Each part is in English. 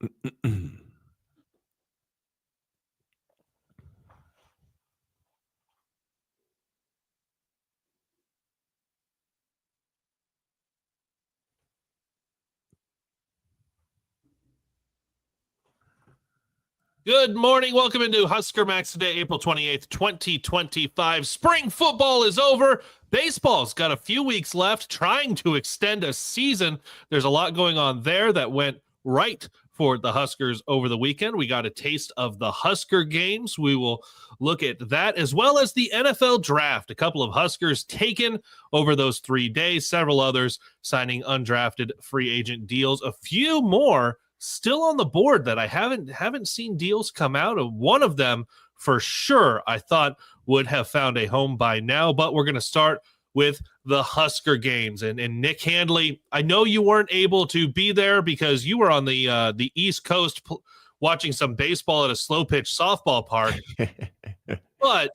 Good morning. Welcome into Husker Max today, April 28th, 2025. Spring football is over. Baseball's got a few weeks left, trying to extend a season. There's a lot going on there that went right for the Huskers over the weekend. We got a taste of the Husker Games. We will look at that, as well as the NFL Draft. A couple of Huskers taken over those 3 days, several others signing undrafted free agent deals, a few more still on the board that I haven't seen deals come out of. One of them for sure I thought would have found a home by now, but we're going to start with the Husker Games. And Nick Handley, I know you weren't able to be there because you were on the East Coast watching some baseball at a slow pitch softball park. But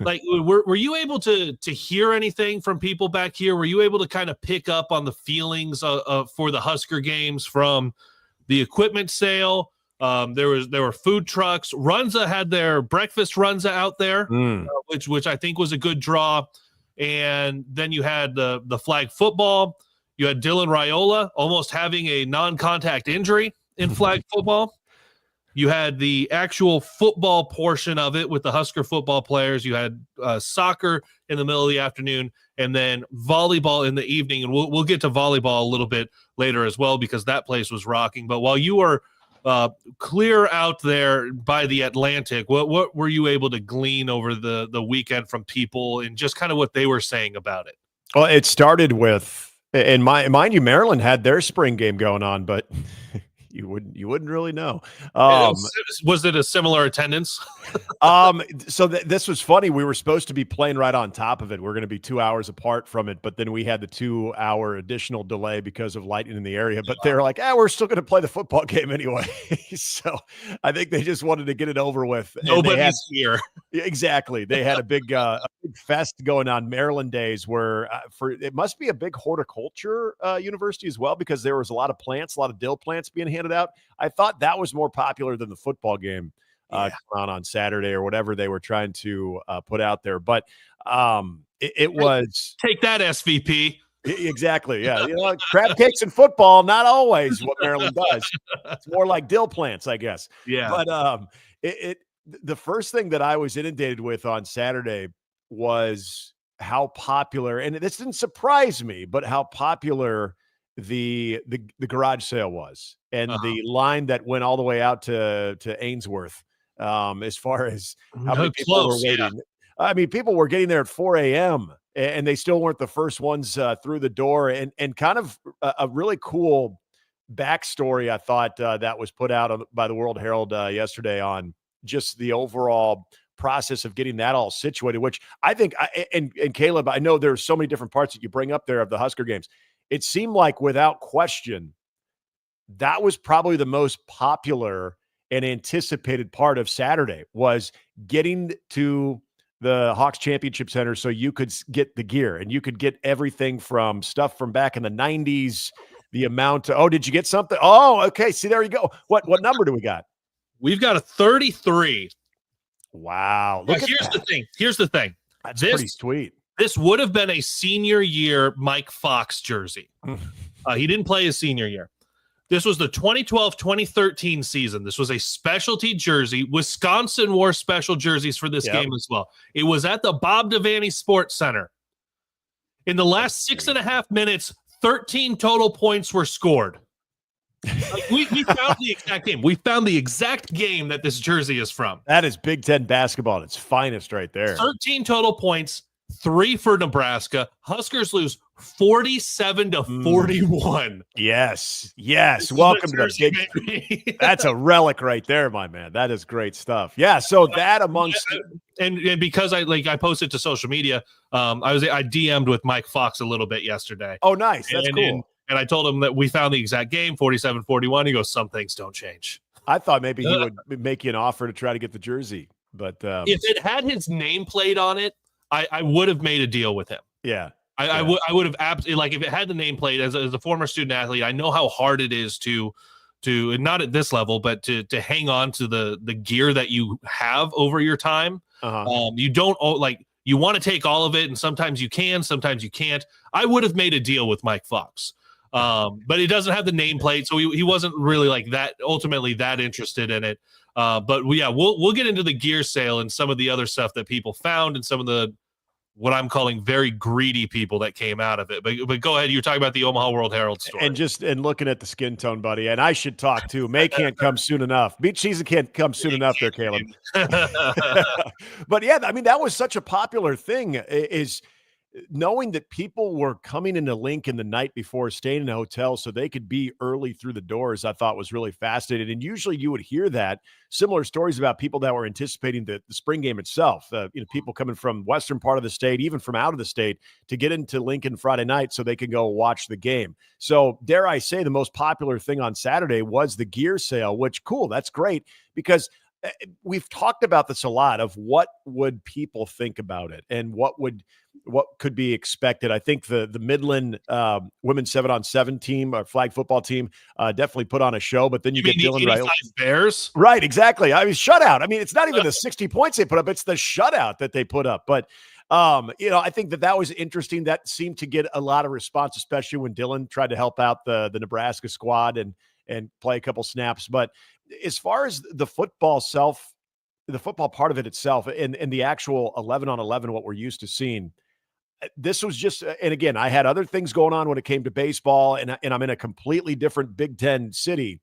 like, were you able to hear anything from people back here? Were you able to kind of pick up on the feelings for the Husker Games from the equipment sale? There were food trucks. Runza had their breakfast Runza out there, which I think was a good draw. And then you had the flag football. You had Dylan Raiola almost having a non-contact injury in flag football. You had the actual football portion of it with the Husker football players. You had soccer in the middle of the afternoon, and then volleyball in the evening. And we'll get to volleyball a little bit later as well, because that place was rocking. But while you were clear out there by the Atlantic, what were you able to glean over the weekend from people and just kind of what they were saying about it? Well, it started with, and mind you, Maryland had their spring game going on, but you wouldn't really know. Was it a similar attendance? So this was funny. We were supposed to be playing right on top of it. We're going to be 2 hours apart from it, but then we had the 2 hour additional delay because of lightning in the area. But they were like, we're still going to play the football game anyway. So I think they just wanted to get it over with. Nobody's here. Exactly. They had a big fest going on, Maryland Days, where it must be a big horticulture university as well, because there was a lot of plants, a lot of dill plants being handed out. I thought that was more popular than the football game on Saturday or whatever they were trying to put out there. But it was take that, SVP. Exactly. Yeah. Crab cakes and football, not always what Maryland does. It's more like dill plants, I guess. Yeah. But the first thing that I was inundated with on Saturday was how popular, and this didn't surprise me, but how popular the garage sale was, and the line that went all the way out to Ainsworth, as far as how many people were waiting. Yeah. I mean, people were getting there at 4 a.m. and they still weren't the first ones through the door, and kind of a really cool backstory, I thought, that was put out by the World Herald yesterday on just the overall process of getting that all situated, which I think, and Kaleb, I know there's so many different parts that you bring up there of the Husker Games. It seemed like, without question, that was probably the most popular and anticipated part of Saturday, was getting to the Hawks Championship Center so you could get the gear and you could get everything from stuff from back in the 90s, the amount to, did you get something? Oh, okay. See, there you go. What number do we got? We've got a 33. Wow. Here's the thing. That's pretty sweet. This would have been a senior year Mike Fox jersey. He didn't play his senior year. This was the 2012-2013 season. This was a specialty jersey. Wisconsin wore special jerseys for this game as well. It was at the Bob Devaney Sports Center. In the last 6.5 minutes, 13 total points were scored. We found the exact game. We found the exact game that this jersey is from. That is Big Ten basketball at its finest right there. 13 total points, 3 for Nebraska. Huskers lose 47-41. Yes. Welcome to the big. That's a relic right there, my man. That is great stuff. Yeah. So that amongst and because I posted to social media, I DM'd with Mike Fox a little bit yesterday. Oh, nice. That's cool. And I told him that we found the exact game, 47-41. He goes, some things don't change. I thought maybe he would make you an offer to try to get the jersey, but if it had his nameplate on it, I would have made a deal with him. Yeah. I would have absolutely, like, if it had the nameplate, as a former student athlete, I know how hard it is to to not at this level, but to hang on to the gear that you have over your time. You don't you want to take all of it, and sometimes you can, sometimes you can't. I would have made a deal with Mike Fox, but he doesn't have the nameplate, so he wasn't really like that ultimately that interested in it. But we'll get into the gear sale and some of the other stuff that people found and some of the what I'm calling very greedy people that came out of it. But go ahead. You're talking about the Omaha World Herald story. And looking at the skin tone, buddy, and I should talk too. May can't come soon enough. Beach season can't come soon enough there, Kaleb. But yeah, I mean, that was such a popular thing, is knowing that people were coming into Lincoln the night before, staying in a hotel so they could be early through the doors, I thought was really fascinating. And usually you would hear that similar stories about people that were anticipating the spring game itself. People coming from western part of the state, even from out of the state, to get into Lincoln Friday night so they could go watch the game. So dare I say the most popular thing on Saturday was the gear sale, which cool. That's great, because we've talked about this a lot of what would people think about it and what could be expected. I think the Midland women's 7-on-7 team, or flag football team, definitely put on a show, but then you get Dylan Riley. Bears? Right, exactly. I mean, shutout. I mean, it's not even the 60 points they put up, it's the shutout that they put up. But I think that was interesting. That seemed to get a lot of response, especially when Dylan tried to help out the Nebraska squad and play a couple snaps. But as far as the football part of it itself, and the actual 11-on-11, what we're used to seeing, this was just, and again, I had other things going on when it came to baseball, and I'm in a completely different Big Ten city.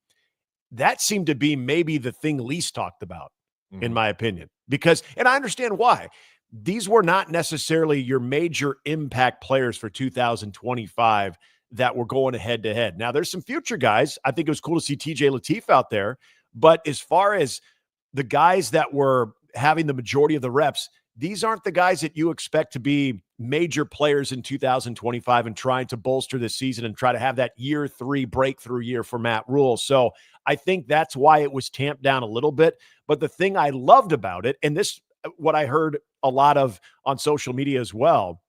That seemed to be maybe the thing least talked about, in my opinion, because, and I understand why. These were not necessarily your major impact players for 2025 that were going head to head. Now, there's some future guys. I think it was cool to see TJ Lateef out there, but as far as the guys that were having the majority of the reps, these aren't the guys that you expect to be major players in 2025 and trying to bolster this season and try to have that year 3 breakthrough year for Matt Rule. So I think that's why it was tamped down a little bit. But the thing I loved about it, and this, what I heard a lot of on social media as well,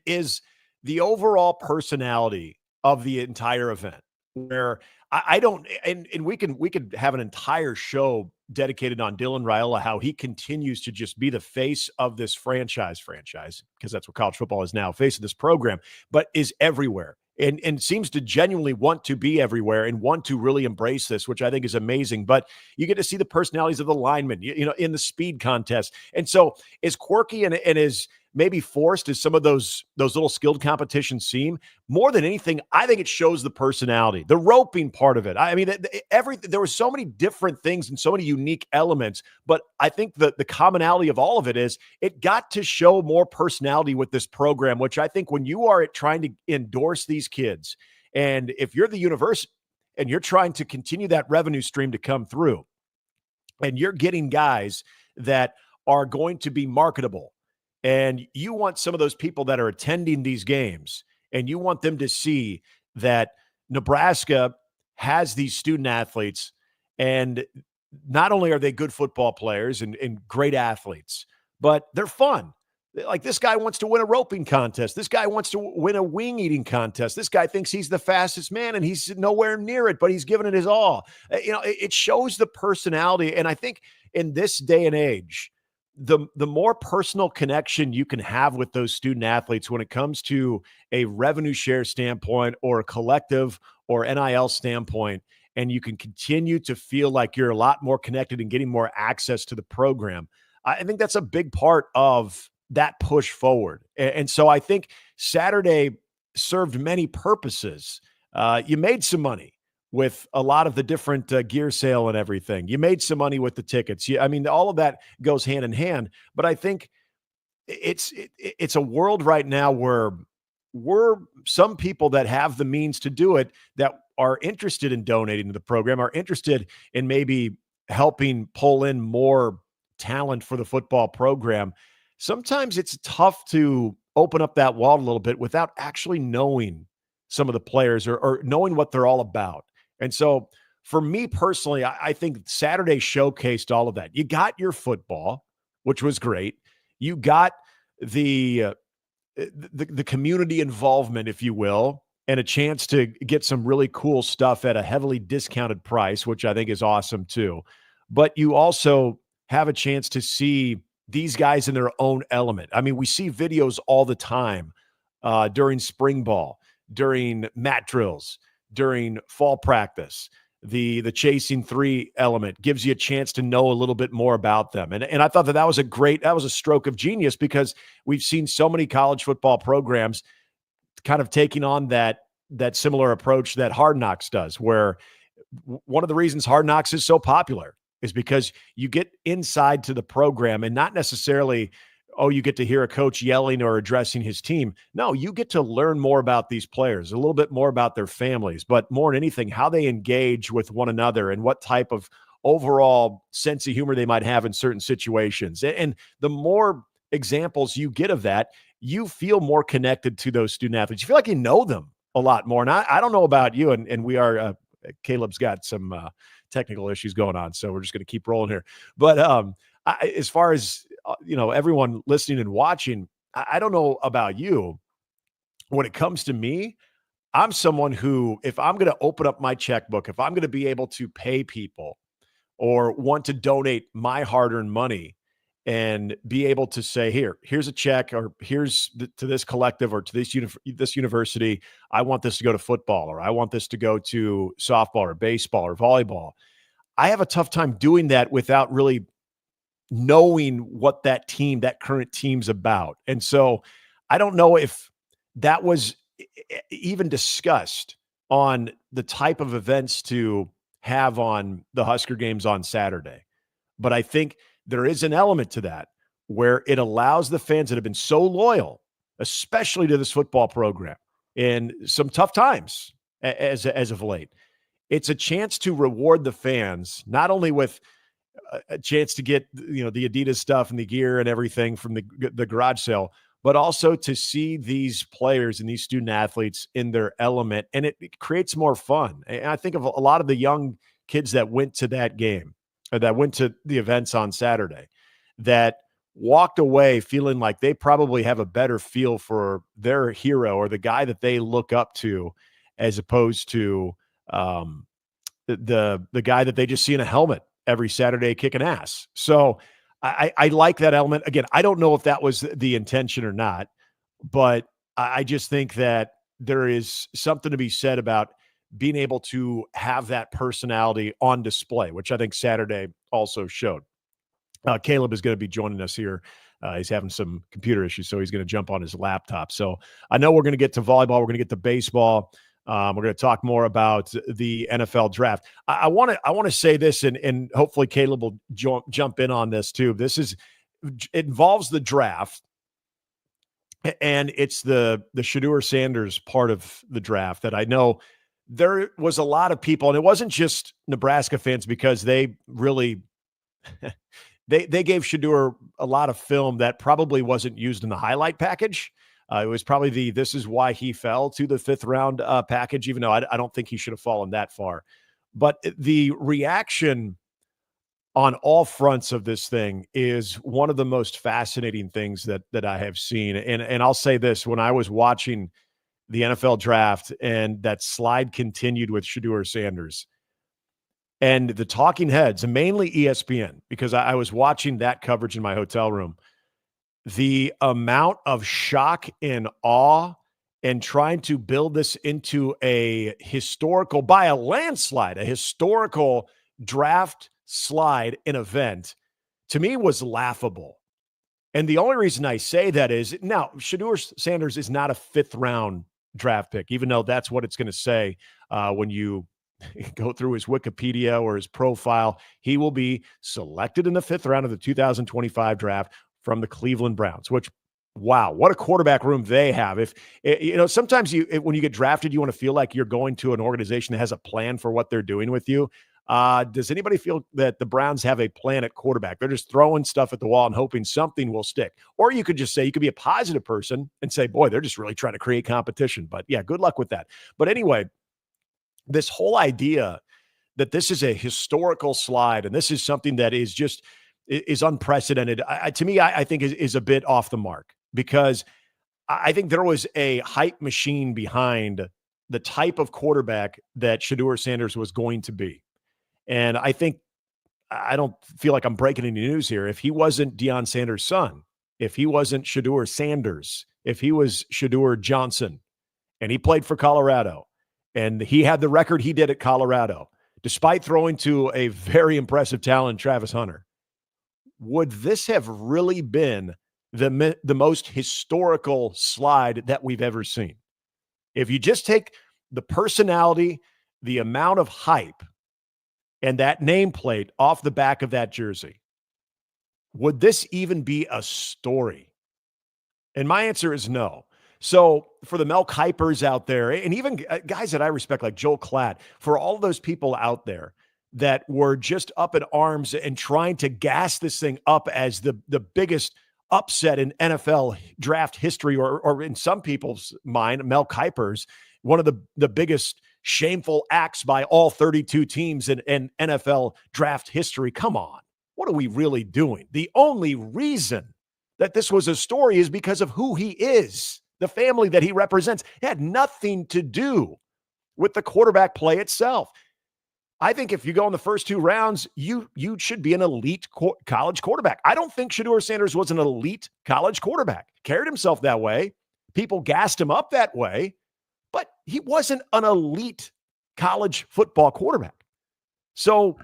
is the overall personality of the entire event, where I don't, and we could have an entire show dedicated on Dylan Raiola, how he continues to just be the face of this franchise, because that's what college football is now, face of this program, but is everywhere and seems to genuinely want to be everywhere and want to really embrace this, which I think is amazing. But you get to see the personalities of the linemen, in the speed contest. And so as quirky and as maybe forced as some of those little skilled competitions seem, more than anything, I think it shows the personality, the roping part of it. I mean, there were so many different things and so many unique elements, but I think the commonality of all of it is it got to show more personality with this program, which I think when you are trying to endorse these kids, and if you're the university and you're trying to continue that revenue stream to come through, and you're getting guys that are going to be marketable, and you want some of those people that are attending these games, and you want them to see that Nebraska has these student athletes, and not only are they good football players and great athletes, but they're fun. Like, this guy wants to win a roping contest. This guy wants to win a wing eating contest. This guy thinks he's the fastest man, and he's nowhere near it, but he's giving it his all. It shows the personality. And I think in this day and age, the more personal connection you can have with those student athletes when it comes to a revenue share standpoint or a collective or NIL standpoint, and you can continue to feel like you're a lot more connected and getting more access to the program, I think that's a big part of that push forward. And so I think Saturday served many purposes. You made some money with a lot of the different gear sale and everything. You made some money with the tickets. I mean, all of that goes hand in hand. But I think it's a world right now where some people that have the means to do it, that are interested in donating to the program, are interested in maybe helping pull in more talent for the football program. Sometimes it's tough to open up that wallet a little bit without actually knowing some of the players or knowing what they're all about. And so for me personally, I think Saturday showcased all of that. You got your football, which was great. You got the community involvement, if you will, and a chance to get some really cool stuff at a heavily discounted price, which I think is awesome too. But you also have a chance to see these guys in their own element. I mean, we see videos all the time during spring ball, during mat drills, during fall practice. The chasing three element gives you a chance to know a little bit more about them. And I thought that was a stroke of genius, because we've seen so many college football programs kind of taking on that similar approach that Hard Knocks does, where one of the reasons Hard Knocks is so popular is because you get inside to the program, and not necessarily, oh, you get to hear a coach yelling or addressing his team. No, you get to learn more about these players, a little bit more about their families, but more than anything, how they engage with one another and what type of overall sense of humor they might have in certain situations. And the more examples you get of that, you feel more connected to those student athletes. You feel like you know them a lot more. And I don't know about you, and we are Caleb's got some technical issues going on, so we're just going to keep rolling here. But as far as everyone listening and watching, I don't know about you. When it comes to me, I'm someone who, if I'm going to open up my checkbook, if I'm going to be able to pay people or want to donate my hard-earned money and be able to say, here's a check, or here's to this collective, or to this university, I want this to go to football, or I want this to go to softball or baseball or volleyball. I have a tough time doing that without really knowing what that current team's about. And so I don't know if that was even discussed on the type of events to have on the Husker Games on Saturday. But I think there is an element to that where it allows the fans that have been so loyal, especially to this football program, in some tough times as of late. It's a chance to reward the fans, not only with a chance to get the Adidas stuff and the gear and everything from the garage sale, but also to see these players and these student athletes in their element, and it creates more fun. And I think of a lot of the young kids that went to that game, or that went to the events on Saturday, that walked away feeling like they probably have a better feel for their hero or the guy that they look up to, as opposed to the guy that they just see in a helmet every Saturday kicking ass. So I like that element. Again, I don't know if that was the intention or not, but I just think that there is something to be said about being able to have that personality on display, which I think Saturday also showed. Kaleb is going to be joining us here. He's having some computer issues, so he's going to jump on his laptop. So I know we're going to get to volleyball. We're going to get to baseball. We're going to talk more about the NFL draft. I want to say this, and hopefully Kaleb will jump in on this too. It involves the draft, and it's the Shedeur Sanders part of the draft that I know there was a lot of people, and it wasn't just Nebraska fans, because they really they gave Shedeur a lot of film that probably wasn't used in the highlight package. It was probably this is why he fell to the 5th round package, even though I don't think he should have fallen that far. But the reaction on all fronts of this thing is one of the most fascinating things that I have seen. And I'll say this, when I was watching the NFL draft and that slide continued with Shedeur Sanders and the talking heads, and mainly ESPN, because I was watching that coverage in my hotel room, the amount of shock and awe and trying to build this into a historical, by a landslide, a historical draft slide and event, to me was laughable. And the only reason I say that is, now, Shedeur Sanders is not a 5th round draft pick, even though that's what it's going to say when you go through his Wikipedia or his profile. He will be selected in the 5th round of the 2025 draft from the Cleveland Browns, which, wow, what a quarterback room they have. If sometimes when you get drafted, you want to feel like you're going to an organization that has a plan for what they're doing with you. Does anybody feel that the Browns have a plan at quarterback? They're just throwing stuff at the wall and hoping something will stick. Or you could just say, you could be a positive person and say, boy, they're just really trying to create competition. But yeah, good luck with that. But anyway, this whole idea that this is a historical slide and this is something that is unprecedented, to me, I think is a bit off the mark, because I think there was a hype machine behind the type of quarterback that Shedeur Sanders was going to be. And I don't feel like I'm breaking any news here. If he wasn't Deion Sanders' son, if he wasn't Shedeur Sanders, if he was Shedeur Johnson, and he played for Colorado, and he had the record he did at Colorado, despite throwing to a very impressive talent, Travis Hunter, would this have really been the most historical slide that we've ever seen? If you just take the personality, the amount of hype, and that nameplate off the back of that jersey, would this even be a story? And my answer is no. So for the Mel Kipers out there, and even guys that I respect like Joel Klatt, for all of those people out there that were just up in arms and trying to gas this thing up as the biggest upset in NFL draft history, or in some people's mind, Mel Kiper's, one of the biggest shameful acts by all 32 teams in NFL draft history. Come on. What are we really doing? The only reason that this was a story is because of who he is, the family that he represents. It had nothing to do with the quarterback play itself. I think if you go in the first 2 rounds, you should be an elite college quarterback. I don't think Shedeur Sanders was an elite college quarterback. Carried himself that way. People gassed him up that way, but he wasn't an elite college football quarterback. So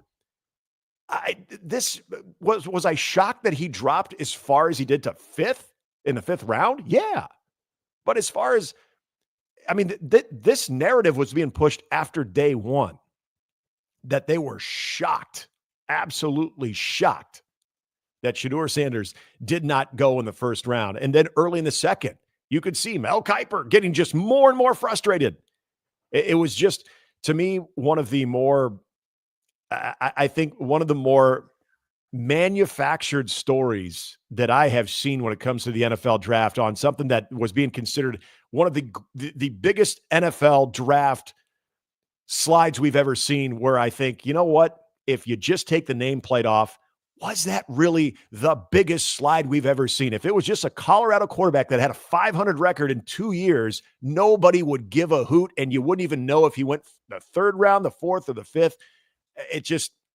was I shocked that he dropped as far as he did to 5th in the 5th round? Yeah. But as far as, this narrative was being pushed after day 1, that they were shocked, absolutely shocked, that Shedeur Sanders did not go in the first round. And then early in the second, you could see Mel Kiper getting just more and more frustrated. It was just, to me, one of the more, I think, one of the more manufactured stories that I have seen when it comes to the NFL draft, on something that was being considered one of the biggest NFL draft slides we've ever seen, where I think, you know what, if you just take the nameplate off, was that really the biggest slide we've ever seen? If it was just a Colorado quarterback that had a 500 record in 2 years, nobody would give a hoot, and you wouldn't even know if he went the 3rd round, the 4th, or the 5th.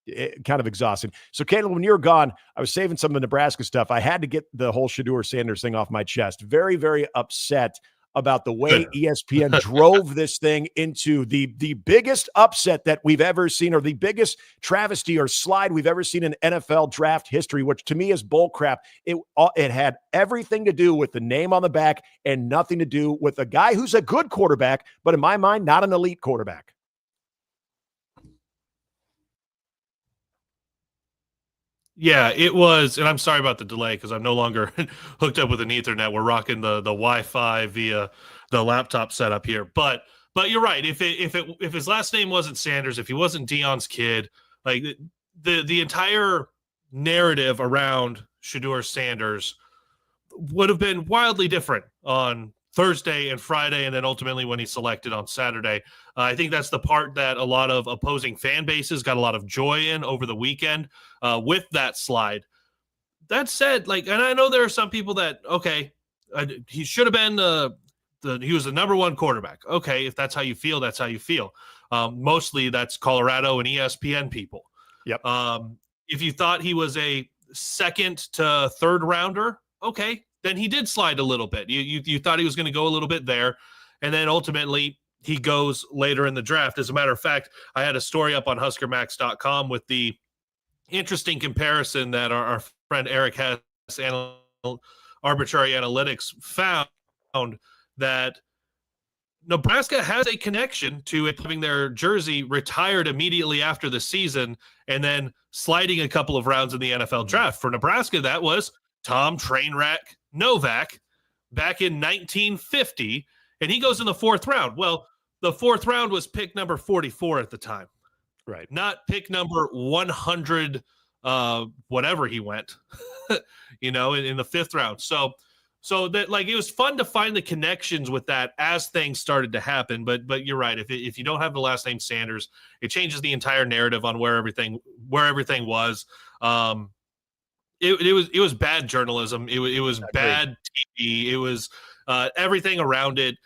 It kind of exhausting. So, Kaleb, when you were gone, I was saving some of the Nebraska stuff. I had to get the whole Shedeur Sanders thing off my chest. Very, very upset about the way ESPN drove this thing into the biggest upset that we've ever seen, or the biggest travesty or slide we've ever seen in NFL draft history, which to me is bullcrap. It had everything to do with the name on the back and nothing to do with a guy who's a good quarterback, but in my mind, not an elite quarterback. Yeah, it was, and I'm sorry about the delay because I'm no longer hooked up with an Ethernet. We're rocking the Wi-Fi via the laptop setup here. But you're right. If his last name wasn't Sanders, if he wasn't Deion's kid, like the entire narrative around Shedeur Sanders would have been wildly different on Thursday and Friday, and then ultimately when he selected on Saturday. I think that's the part that a lot of opposing fan bases got a lot of joy in over the weekend with that slide. That said, and I know there are some people that, okay, he should have been he was the number 1 quarterback. Okay, if that's how you feel, that's how you feel. Mostly that's Colorado and ESPN people. Yep. If you thought he was a 2nd to 3rd rounder, okay, then he did slide a little bit. You thought he was going to go a little bit there, and then ultimately he goes later in the draft. As a matter of fact, I had a story up on HuskerMax.com with the interesting comparison that our friend Eric Hess, Arbitrary Analytics, found that Nebraska has a connection to it having their jersey retired immediately after the season and then sliding a couple of rounds in the NFL draft. For Nebraska, that was Tom Trainwreck Novak back in 1950, and he goes in the 4th round. Well, the 4th round was pick number 44 at the time. Right. Not pick number 100, whatever he went, in the 5th round. So that, it was fun to find the connections with that as things started to happen. But you're right. If you don't have the last name Sanders, it changes the entire narrative on where everything was. It was bad journalism. It was bad TV. It was everything around it.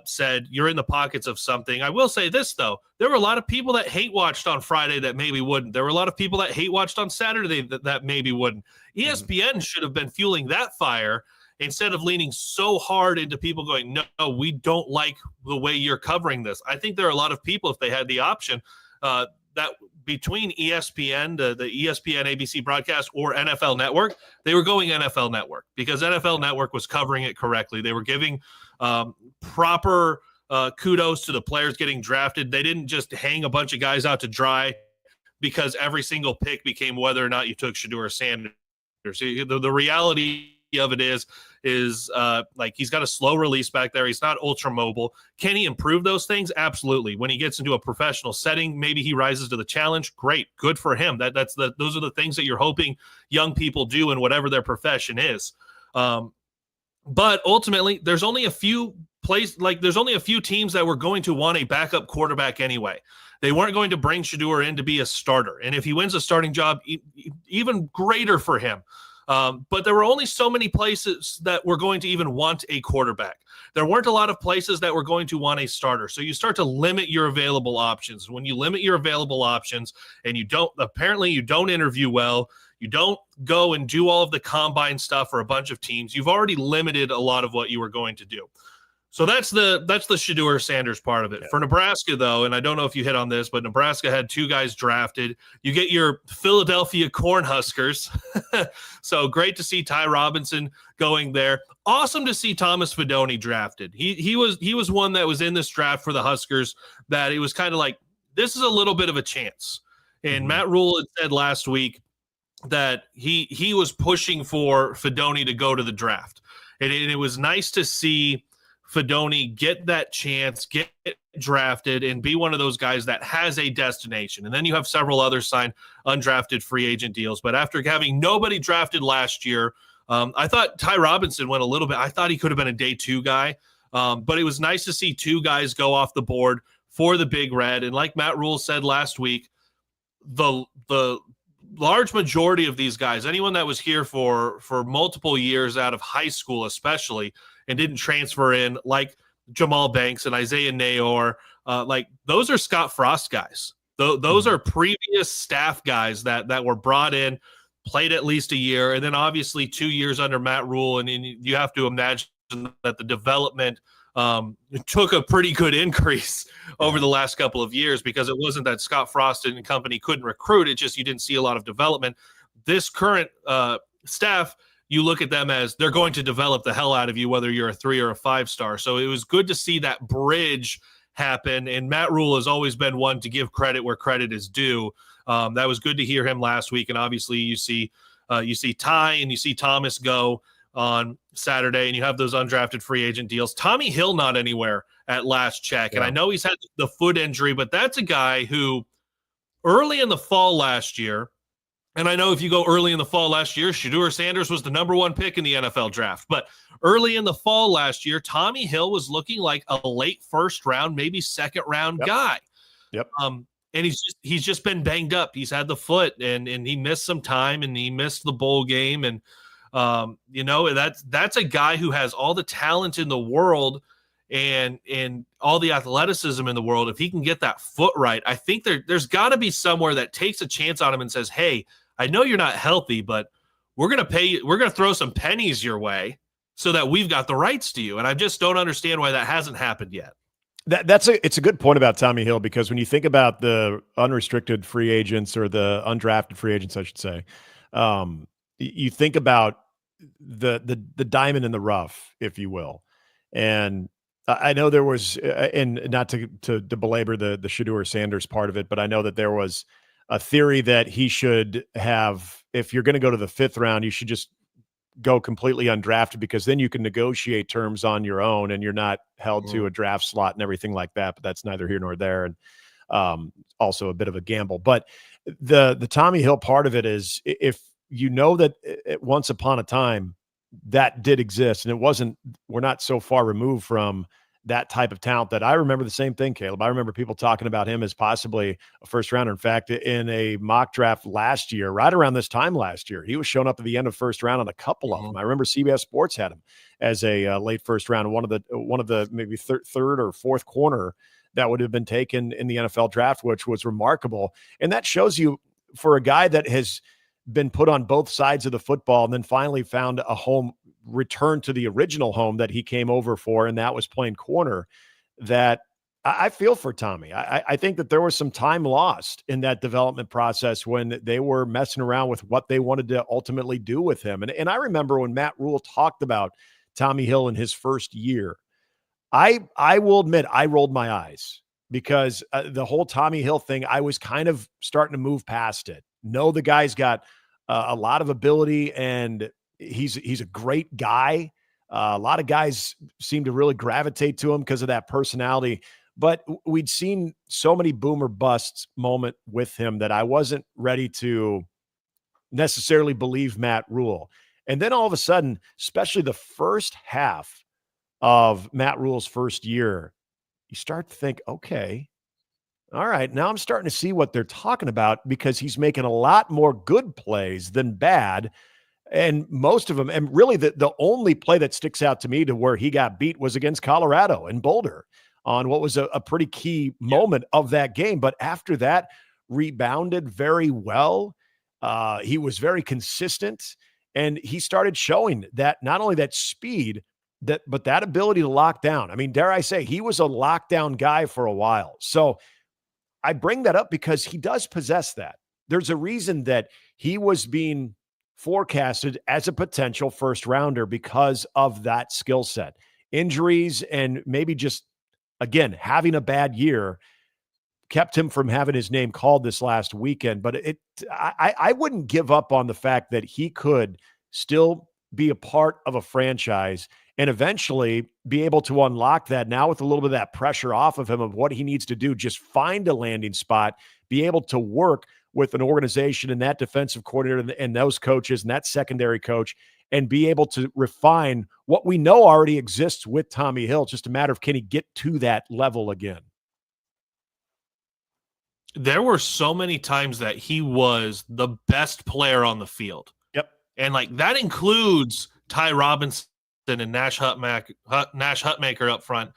said you're in the pockets of something. I will say this, though. There were a lot of people that hate watched on Friday that maybe wouldn't. There were a lot of people that hate watched on Saturday that maybe wouldn't. ESPN should have been fueling that fire instead of leaning so hard into people going, no, we don't like the way you're covering this. I think there are a lot of people, if they had the option, that between ESPN, the ESPN ABC broadcast, or NFL Network, they were going NFL Network because NFL Network was covering it correctly. They were giving proper kudos to the players getting drafted. They didn't just hang a bunch of guys out to dry because every single pick became whether or not you took Shedeur Sanders. The reality of it is like he's got a slow release back there. He's not ultra mobile. Can he improve those things? Absolutely. When he gets into a professional setting, maybe he rises to the challenge. Great. Good for him. Those are the things that you're hoping young people do in whatever their profession is. But ultimately, there's only a few teams that were going to want a backup quarterback anyway. They weren't going to bring Shedeur in to be a starter. And if he wins a starting job, even greater for him. But there were only so many places that were going to even want a quarterback. There weren't a lot of places that were going to want a starter. So you start to limit your available options. When you limit your available options and you don't interview well, you don't go and do all of the combine stuff for a bunch of teams, you've already limited a lot of what you were going to do. So that's the Shedeur Sanders part of it. Yeah. For Nebraska, though, and I don't know if you hit on this, but Nebraska had 2 guys drafted. You get your Philadelphia Cornhuskers. So great to see Ty Robinson going there. Awesome to see Thomas Fidone drafted. He was one that was in this draft for the Huskers that it was kind of like, this is a little bit of a chance. And Matt Rule had said last week that he was pushing for Fidone to go to the draft. And it was nice to see Fidone get that chance, get drafted, and be one of those guys that has a destination. And then you have several others sign undrafted free agent deals. But after having nobody drafted last year, I thought Ty Robinson went a little bit. I thought he could have been a day 2 guy. But it was nice to see 2 guys go off the board for the Big Red. And like Matt Rule said last week, the large majority of these guys, anyone that was here for multiple years out of high school especially, and didn't transfer in, like Jamal Banks and Isaiah Nayor, like those are Scott Frost guys. Those are previous staff guys that were brought in, played at least a year, and then obviously 2 years under Matt Rule. And you have to imagine that the development took a pretty good increase over the last couple of years, because it wasn't that Scott Frost and company couldn't recruit. It's just you didn't see a lot of development. This current staff, you look at them as they're going to develop the hell out of you, whether you're a 3 or a 5-star. So it was good to see that bridge happen. And Matt Rule has always been one to give credit where credit is due. That was good to hear him last week. And obviously you see Ty and you see Thomas go on Saturday, and you have those undrafted free agent deals. Tommy Hill not anywhere at last check. And I know he's had the foot injury, but that's a guy who early in the fall last year, and I know if you go early in the fall last year, Shedeur Sanders was the number 1 pick in the NFL draft. But early in the fall last year, Tommy Hill was looking like a late 1st round, maybe 2nd round guy. Yep. And he's just been banged up. He's had the foot, and he missed some time, and he missed the bowl game. And that's a guy who has all the talent in the world and all the athleticism in the world. If he can get that foot right, I think there's got to be somewhere that takes a chance on him and says, hey, I know you're not healthy, but we're going to pay you. We're going to throw some pennies your way so that we've got the rights to you. And I just don't understand why that hasn't happened yet. It's a good point about Tommy Hill, because when you think about the unrestricted free agents, or the undrafted free agents, I should say, you think about the diamond in the rough, if you will. And I know there was, and not to belabor the Shedeur Sanders part of it, but I know that there was a theory that he should have, if you're going to go to the 5th round, you should just go completely undrafted, because then you can negotiate terms on your own and you're not held to a draft slot and everything like that. But that's neither here nor there. And also a bit of a gamble. But the Tommy Hill part of it is, if you know that once upon a time that did exist, and we're not so far removed from that type of talent that I remember the same thing, Caleb. I remember people talking about him as possibly a first rounder. In fact, in a mock draft last year, right around this time last year, he was showing up at the end of first round on a couple of them. I remember CBS Sports had him as a late first round, one of the maybe third or fourth corner that would have been taken in the NFL draft, which was remarkable. And that shows you, for a guy that has been put on both sides of the football and then finally found a home, return to the original home that he came over for, and that was playing corner, that I feel for Tommy. I think that there was some time lost in that development process when they were messing around with what they wanted to ultimately do with him. And I remember when Matt Rule talked about Tommy Hill in his first year, I will admit I rolled my eyes because the whole Tommy Hill thing, I was kind of starting to move past it. No, the guy's got a lot of ability and he's a great guy. A lot of guys seem to really gravitate to him because of that personality. But we'd seen so many boomer busts moment with him that I wasn't ready to necessarily believe Matt Rule. And then all of a sudden, especially the first half of Matt Rule's first year, you start to think, okay, all right, now I'm starting to see what they're talking about because he's making a lot more good plays than bad. And most of them, and really the only play that sticks out to me to where he got beat was against Colorado in Boulder on what was a pretty key moment of that game. But after that, rebounded very well. He was very consistent, and he started showing that not only that speed, but that ability to lock down. I mean, dare I say, he was a lockdown guy for a while. So I bring that up because he does possess that. There's a reason that he was being forecasted as a potential first rounder because of that skill set. Injuries and maybe just, again, having a bad year kept him from having his name called this last weekend. But I wouldn't give up on the fact that he could still be a part of a franchise and eventually be able to unlock that now with a little bit of that pressure off of him of what he needs to do. Just find a landing spot, be able to work with an organization and that defensive coordinator and those coaches and that secondary coach, and be able to refine what we know already exists with Tommy Hill. It's just a matter of, can he get to that level again? There were so many times that he was the best player on the field. Yep. And like that includes Ty Robinson and Nash Hutmaker up front.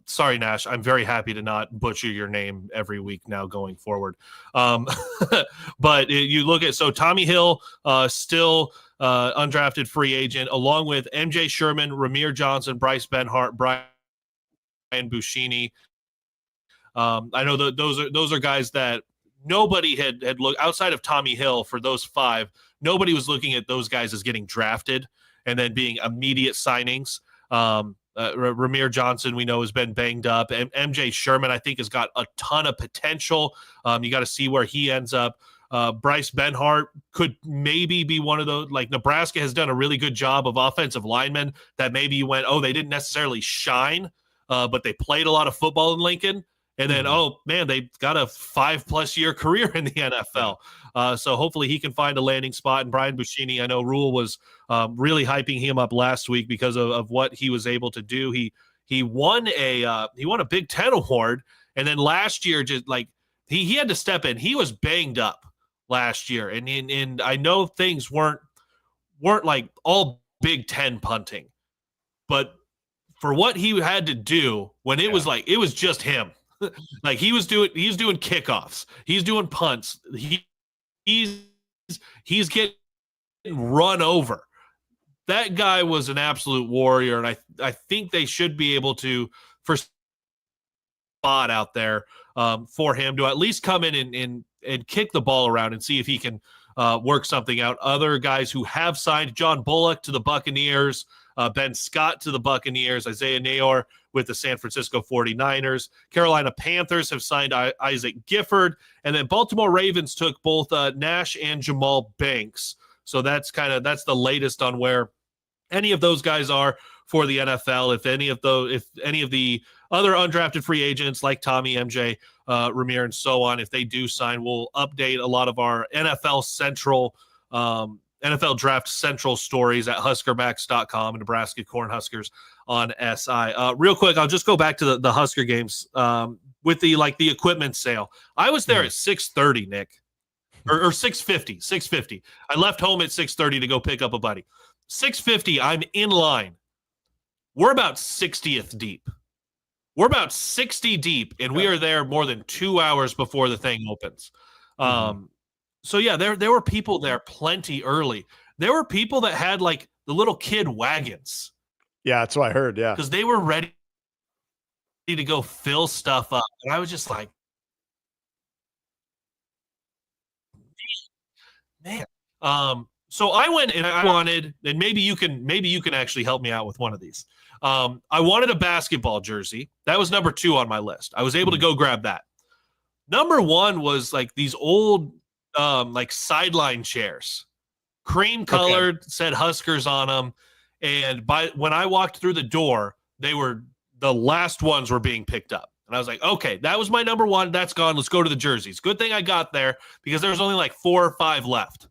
Sorry, Nash. I'm very happy to not butcher your name every week now going forward. But you look at, so Tommy Hill, still undrafted free agent, along with MJ Sherman, Ramir Johnson, Bryce Benhart, Brian Buschini. I know that those are guys that nobody had looked outside of Tommy Hill. For those five, nobody was looking at those guys as getting drafted and then being immediate signings. Ramir Johnson, we know, has been banged up. And MJ Sherman, I think, has got a ton of potential. You got to see where he ends up. Bryce Benhart could maybe be one of those. Like, Nebraska has done a really good job of offensive linemen that maybe you went, oh, they didn't necessarily shine, but they played a lot of football in Lincoln. And then, oh, man, they got a 5+ year career in the NFL. So hopefully he can find a landing spot. And Brian Buschini, I know Rule was really hyping him up last week because of what he was able to do. He won a Big Ten award. And then last year, just like he had to step in. He was banged up last year. And I know things weren't like all Big Ten punting. But for what he had to do when it was like, it was just him. Like he's doing kickoffs, he's doing punts, he's getting run over. That guy was an absolute warrior, and I think they should be able to, for spot out there for him to at least come in and kick the ball around and see if he can work something out. Other guys who have signed: John Bullock to the Buccaneers, Ben Scott to the Buccaneers, Isaiah Nayor with the San Francisco 49ers. Carolina Panthers have signed Isaac Gifford. And then Baltimore Ravens took both Nash and Jamal Banks. So that's the latest on where any of those guys are for the NFL. If any of the other undrafted free agents like Tommy, MJ, Ramir, and so on, if they do sign, we'll update a lot of our NFL Draft Central stories at HuskerMax.com and Nebraska Cornhuskers on SI. Real quick, I'll just go back to the Husker games with the equipment sale. I was there at 6:30, Nick, or 6:50. 6:50. I left home at 6:30 to go pick up a buddy. 6:50. I'm in line. We're about 60th deep. We're about 60 deep, and we are there more than 2 hours before the thing opens. So yeah, there were people there plenty early. There were people that had like the little kid wagons. Yeah, that's what I heard. Yeah, because they were ready to go fill stuff up, and I was just like, man. So I went and I wanted, and maybe you can actually help me out with one of these. I wanted a basketball jersey. That was number 2 on my list. I was able to go grab that. Number 1 was like these old like sideline chairs, cream colored, said Huskers on them. And when I walked through the door, the last ones were being picked up. And I was like, okay, that was my number 1. That's gone. Let's go to the jerseys. Good thing I got there because there was only like 4 or 5 left.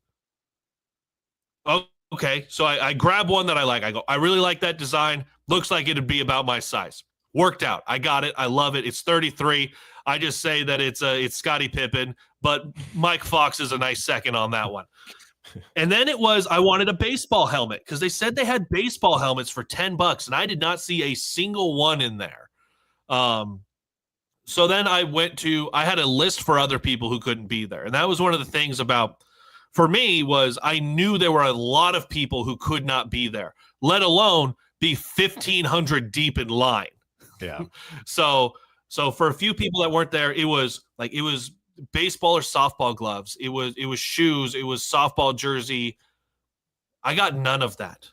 Okay, so I grab one that I like. I go, I really like that design. Looks like it'd be about my size. Worked out. I got it. I love it. It's 33. I just say that it's Scottie Pippen, but Mike Fox is a nice second on that one. And then I wanted a baseball helmet because they said they had baseball helmets for $10, and I did not see a single one in there. So then I had a list for other people who couldn't be there. And that was one of the things for me was I knew there were a lot of people who could not be there, let alone be 1,500 deep in line. Yeah. So for a few people that weren't there, it was baseball or softball gloves. It was shoes. It was softball jersey. I got none of that.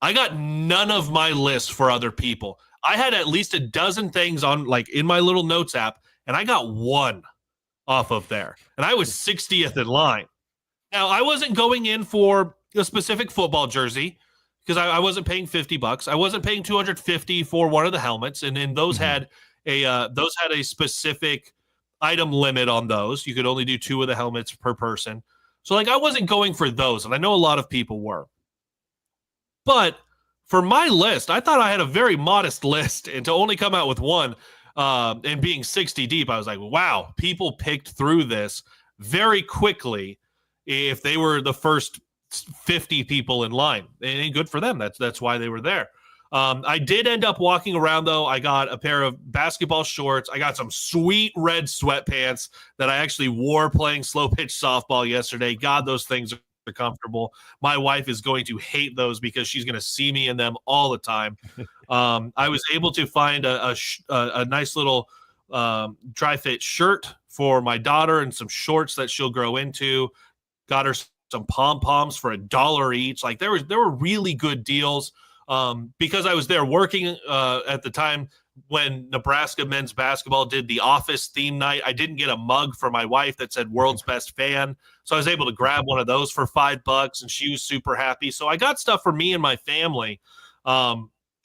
I got none of my list for other people. I had at least a dozen things on in my little notes app, and I got one off of there. And I was 60th in line. Now, I wasn't going in for a specific football jersey because I wasn't paying $50. I wasn't paying $250 for one of the helmets, and then those had a specific item limit on those. You could only do 2 of the helmets per person. So I wasn't going for those, and I know a lot of people were. But for my list, I thought I had a very modest list, and to only come out with one and being 60 deep, I was like, wow, people picked through this very quickly if they were the first 50 people in line. And good for them. That's why they were there. I did end up walking around, though. I got a pair of basketball shorts. I got some sweet red sweatpants that I actually wore playing slow pitch softball yesterday. God, those things are comfortable. My wife is going to hate those because she's going to see me in them all the time. I was able to find a nice little dry fit shirt for my daughter and some shorts that she'll grow into. Got her some pom-poms for $1 each. There were really good deals. Because I was there working at the time when Nebraska men's basketball did the office theme night. I didn't get a mug for my wife that said world's best fan. So I was able to grab one of those for $5 and she was super happy. So I got stuff for me and my family,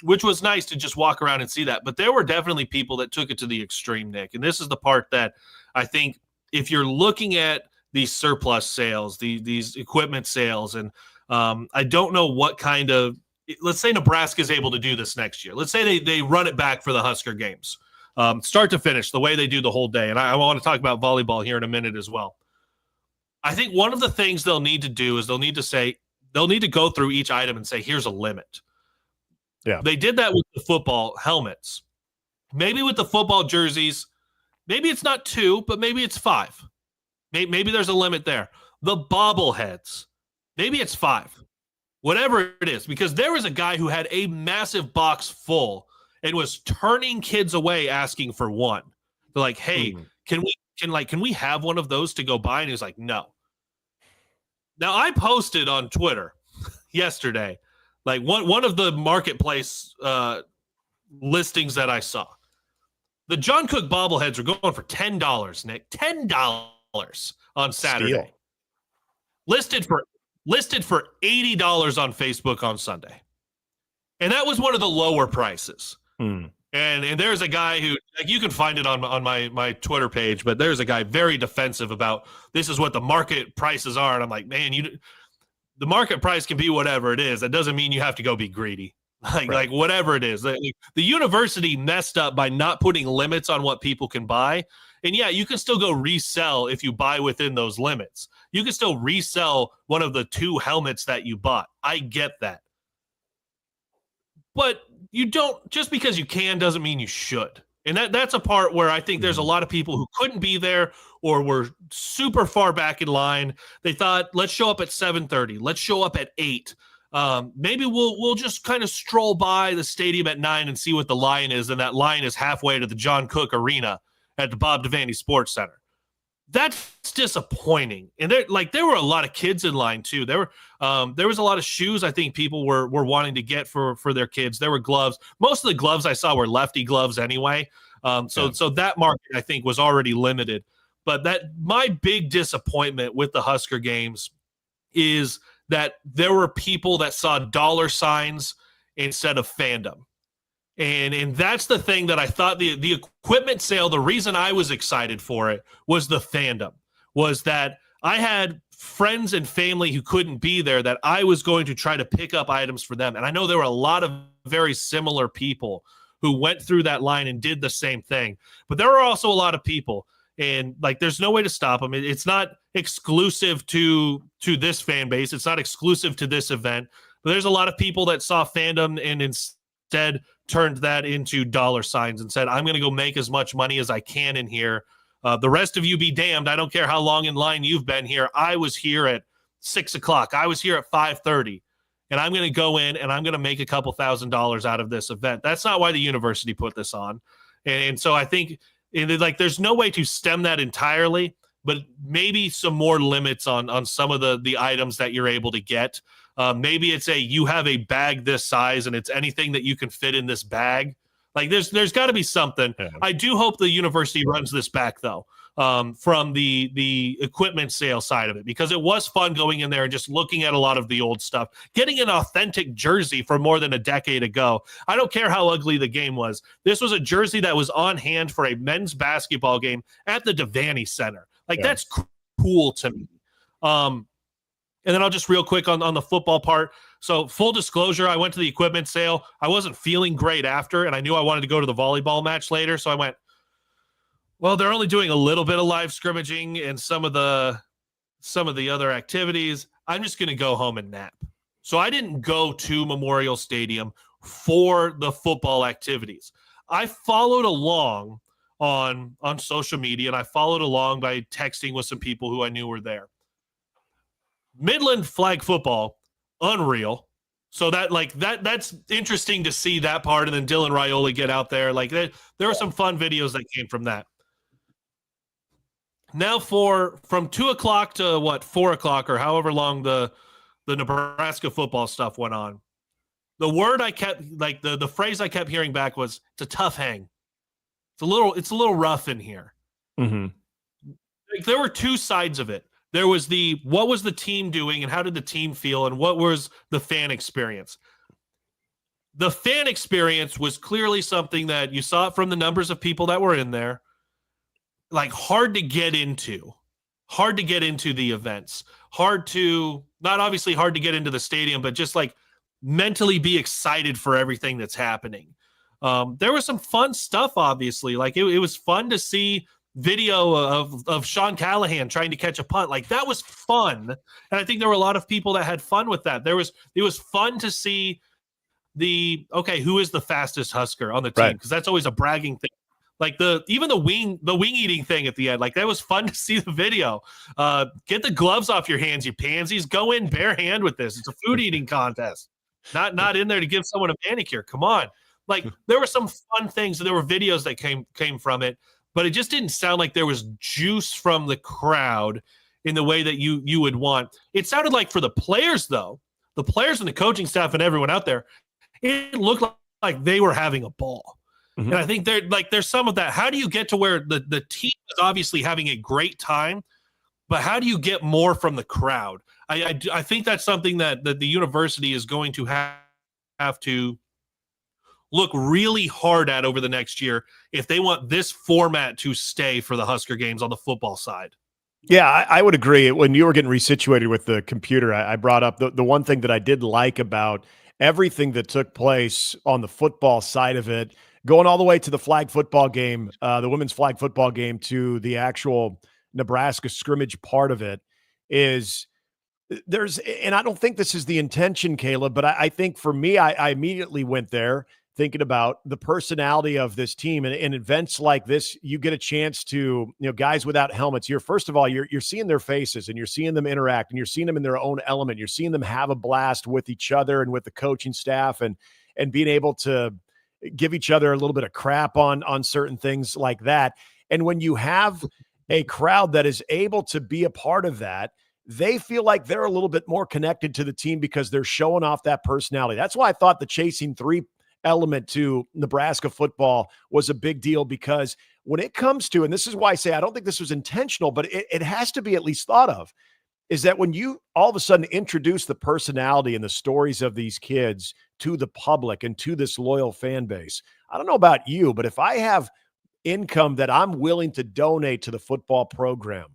which was nice to just walk around and see that. But there were definitely people that took it to the extreme, Nick. And this is the part that I think if you're looking at these surplus sales, these equipment sales, and I don't know what kind of, let's say Nebraska is able to do this next year. Let's say they run it back for the Husker Games, start to finish, the way they do the whole day. And I want to talk about volleyball here in a minute as well. I think one of the things they'll need to do is they'll need to go through each item and say, here's a limit. Yeah. They did that with the football helmets. Maybe with the football jerseys, maybe it's not 2, but maybe it's 5. Maybe there's a limit there. The bobbleheads, maybe it's 5. Whatever it is, because there was a guy who had a massive box full and was turning kids away asking for one. They're like, hey, can we have one of those to go buy? And he was like, no. Now I posted on Twitter yesterday, one of the marketplace listings that I saw. The John Cook bobbleheads are going for $10, Nick. $10 on Saturday. Steal. Listed for $80 on Facebook on Sunday. And that was one of the lower prices. And there's a guy who, you can find it on my Twitter page, but there's a guy very defensive about this is what the market prices are. And I'm like, man, the market price can be whatever it is. That doesn't mean you have to go be greedy. like whatever it is. The university messed up by not putting limits on what people can buy. And yeah, you can still go resell if you buy within those limits. You can still resell one of the 2 helmets that you bought. I get that. But you don't, just because you can doesn't mean you should. And that's a part where I think there's a lot of people who couldn't be there or were super far back in line. They thought, let's show up at 7:30. Let's show up at 8. Maybe we'll just kind of stroll by the stadium at 9 and see what the line is. And that line is halfway to the John Cook Arena at the Bob Devaney Sports Center. That's disappointing. And there were a lot of kids in line too. There was a lot of shoes I think people were wanting to get for their kids. There were gloves. Most of the gloves I saw were lefty gloves anyway. So that market I think was already limited. But my big disappointment with the Husker Games is that there were people that saw dollar signs instead of fandom. And that's the thing that I thought the equipment sale, the reason I was excited for it was the fandom, was that I had friends and family who couldn't be there that I was going to try to pick up items for them. And I know there were a lot of very similar people who went through that line and did the same thing. But there were also a lot of people, and like there's no way to stop them. It's not exclusive to this fan base. It's not exclusive to this event. But there's a lot of people that saw fandom and instead turned that into dollar signs and said, I'm going to go make as much money as I can in here. The rest of you be damned. I don't care how long in line you've been here. I was here at 6 o'clock. I was here at 5:30. And I'm going to go in and I'm going to make a couple $1,000s out of this event. That's not why the university put this on. And so I think there's no way to stem that entirely, but maybe some more limits on some of the items that you're able to get. Maybe it's you have a bag this size and it's anything that you can fit in this bag. Like there's got to be something. Yeah. I do hope the university runs this back though, from the equipment sale side of it, because it was fun going in there and just looking at a lot of the old stuff, getting an authentic jersey from more than a decade ago. I don't care how ugly the game was. This was a jersey that was on hand for a men's basketball game at the Devaney Center. That's cool to me. And then I'll just real quick on the football part. So full disclosure, I went to the equipment sale. I wasn't feeling great after, and I knew I wanted to go to the volleyball match later. So I went, well, they're only doing a little bit of live scrimmaging and some of the other activities. I'm just going to go home and nap. So I didn't go to Memorial Stadium for the football activities. I followed along on social media, and I followed along by texting with some people who I knew were there. Midland flag football, unreal. So that's interesting to see that part, and then Dylan Raiola get out there. There were some fun videos that came from that. Now from 2 o'clock to 4 o'clock or however long the Nebraska football stuff went on. The word I kept the phrase I kept hearing back was, it's a tough hang. It's a little rough in here. Mm-hmm. There were two sides of it. There was what was the team doing and how did the team feel, and what was the fan experience? The fan experience was clearly something that you saw it from the numbers of people that were in there. Hard to get into the events, not obviously hard to get into the stadium, but just mentally be excited for everything that's happening. There was some fun stuff, obviously. It was fun to see video of Sean Callahan trying to catch a punt. That was fun. And I think there were a lot of people that had fun with that. It was fun to see who is the fastest Husker on the team? Because that's always a bragging thing. Even the wing eating thing at the end, that was fun to see the video. Get the gloves off your hands, you pansies. Go in bare hand with this. It's a food eating contest. Not in there to give someone a manicure. Come on. There were some fun things, and there were videos that came from it, but it just didn't sound like there was juice from the crowd in the way that you would want. It sounded like for the players, though, the players and the coaching staff and everyone out there, it looked like they were having a ball. Mm-hmm. And I think there's some of that. How do you get to where the team is obviously having a great time, but how do you get more from the crowd? I think that's something that the university is going to have to look really hard at over the next year if they want this format to stay for the Husker Games on the football side. Yeah, I would agree. When you were getting resituated with the computer, I brought up the one thing that I did like about everything that took place on the football side of it, going all the way to the flag football game, the women's flag football game, to the actual Nebraska scrimmage part of it, is and I don't think this is the intention, Caleb, but I think for me, I immediately went there thinking about the personality of this team. And in events like this, you get a chance to, guys without helmets. First of all, you're seeing their faces, and you're seeing them interact, and you're seeing them in their own element. You're seeing them have a blast with each other and with the coaching staff, and being able to give each other a little bit of crap on certain things like that. And when you have a crowd that is able to be a part of that, they feel like they're a little bit more connected to the team because they're showing off that personality. That's why I thought the chasing three element to Nebraska football was a big deal, because when it comes to, and this is why I say I don't think this was intentional, but it has to be at least thought of, is that when you all of a sudden introduce the personality and the stories of these kids to the public and to this loyal fan base, I don't know about you, but if I have income that I'm willing to donate to the football program,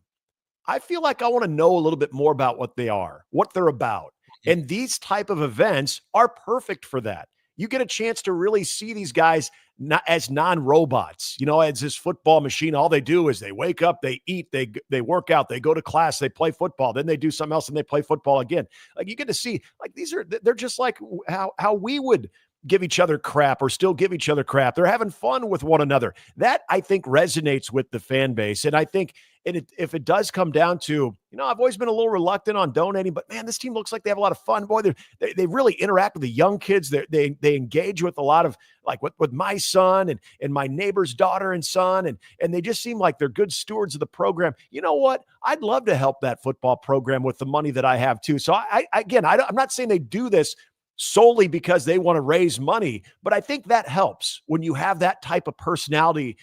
I feel like I want to know a little bit more about what they are, what they're about. And these type of events are perfect for that. You get a chance to really see these guys not as non-robots, as this football machine. All they do is they wake up, they eat, they work out, they go to class, they play football, then they do something else and they play football again. Like, you get to see, like, they're just like how we would give each other crap or still give each other crap. They're having fun with one another. That, I think, resonates with the fan base. And I think if it does come down to, I've always been a little reluctant on donating, but man, this team looks like they have a lot of fun. Boy, they really interact with the young kids. They engage with a lot of, like, with my son and my neighbor's daughter and son, and they just seem like they're good stewards of the program. You know what? I'd love to help that football program with the money that I have too. So I'm not saying they do this solely because they want to raise money, but I think that helps when you have that type of personality,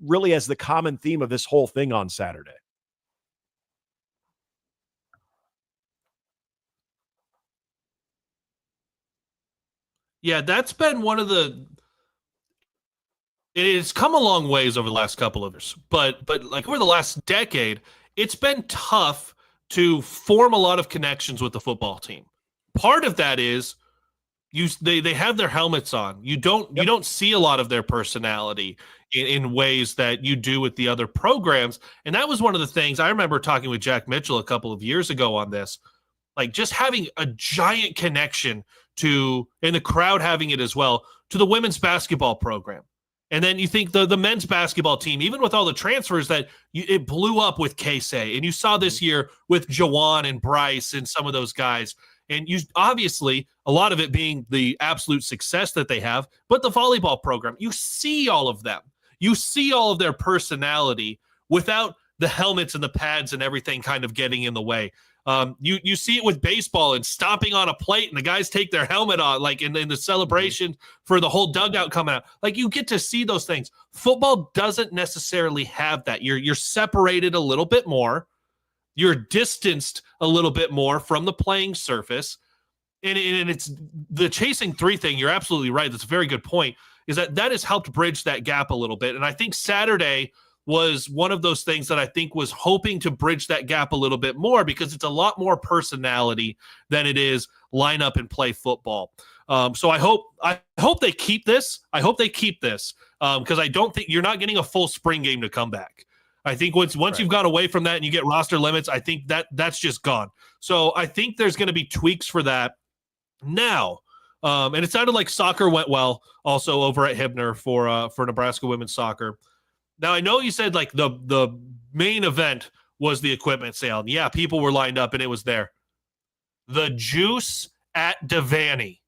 really as the common theme of this whole thing on Saturday. Yeah, that's been one of it's come a long ways over the last couple of years, but like over the last decade, it's been tough to form a lot of connections with the football team. Part of that is they have their helmets on. You don't see a lot of their personality in ways that you do with the other programs. And that was one of the things I remember talking with Jack Mitchell a couple of years ago on this, like just having a giant connection to, and the crowd having it as well, to the women's basketball program. And then you think the men's basketball team, even with all the transfers that it blew up with Casey, and you saw this year with Jawan and Bryce and some of those guys. And you obviously, a lot of it being the absolute success that they have, but the volleyball program, you see all of them. You see all of their personality without the helmets and the pads and everything kind of getting in the way. You see it with baseball and stomping on a plate, and the guys take their helmet on, like in the celebration for the whole dugout coming out. Like, you get to see those things. Football doesn't necessarily have that. You're separated a little bit more. You're distanced a little bit more from the playing surface. And it's the chasing three thing. You're absolutely right. That's a very good point, is that has helped bridge that gap a little bit. And I think Saturday was one of those things that I think was hoping to bridge that gap a little bit more, because it's a lot more personality than it is line up and play football. So I hope they keep this. I hope they keep this, because I don't think you're not getting a full spring game to come back. I think once you've got away from that and you get roster limits, I think that's just gone. So I think there's going to be tweaks for that now. And it sounded like soccer went well also over at Hibner for Nebraska women's soccer. Now, I know you said like the main event was the equipment sale. And yeah, people were lined up and it was there. The juice at Devaney.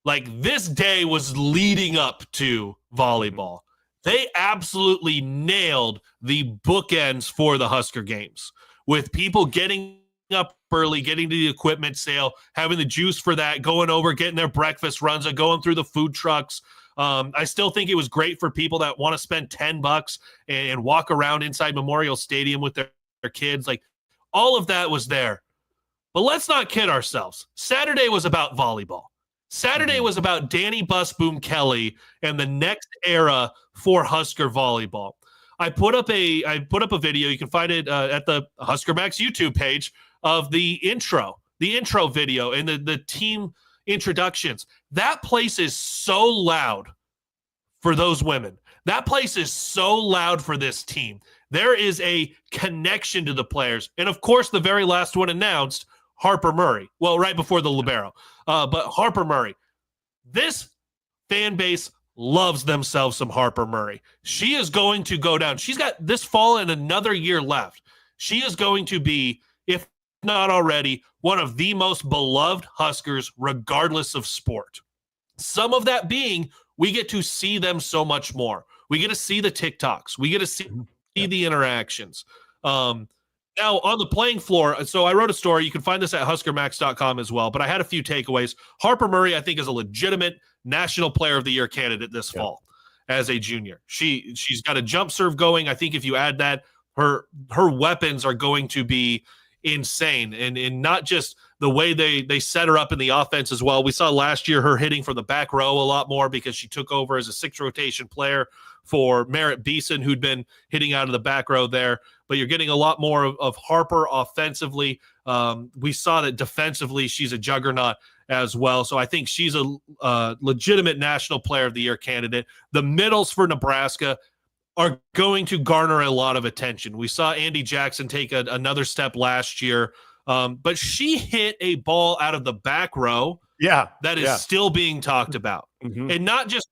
Like, this day was leading up to volleyball. They absolutely nailed the bookends for the Husker Games, with people getting up early, getting to the equipment sale, having the juice for that, going over, getting their breakfast runs, and going through the food trucks. I still think it was great for people that want to spend $10 and walk around inside Memorial Stadium with their kids. Like, all of that was there. But let's not kid ourselves. Saturday was about volleyball. Saturday was about Danny Bus Boom Kelly and the next era for Husker volleyball. I put up a video. You can find it at the Husker Max YouTube page of the intro video and the team introductions. That place is so loud for those women. That place is so loud for this team. There is a connection to the players. And of course, the very last one announced, Harper Murray. Well, right before the libero. But Harper Murray. This fan base loves themselves some Harper Murray. She is going to go down. She's got this fall and another year left. She is going to be, if not already, one of the most beloved Huskers, regardless of sport. Some of that being, we get to see them so much more. We get to see the TikToks. We get to see the interactions. Now, on the playing floor, so I wrote a story. You can find this at huskermax.com as well, but I had a few takeaways. Harper Murray, I think, is a legitimate National Player of the Year candidate this fall as a junior. She's got a jump serve going. I think if you add that, her weapons are going to be insane. And not just the way they set her up in the offense as well. We saw last year her hitting from the back row a lot more because she took over as a 6th rotation player for Merritt Beeson, who'd been hitting out of the back row there. But you're getting a lot more of Harper offensively. We saw that defensively she's a juggernaut as well. So I think she's a legitimate National Player of the Year candidate. The middles for Nebraska are going to garner a lot of attention. We saw Andy Jackson take another step last year, but she hit a ball out of the back row that is still being talked about. And not just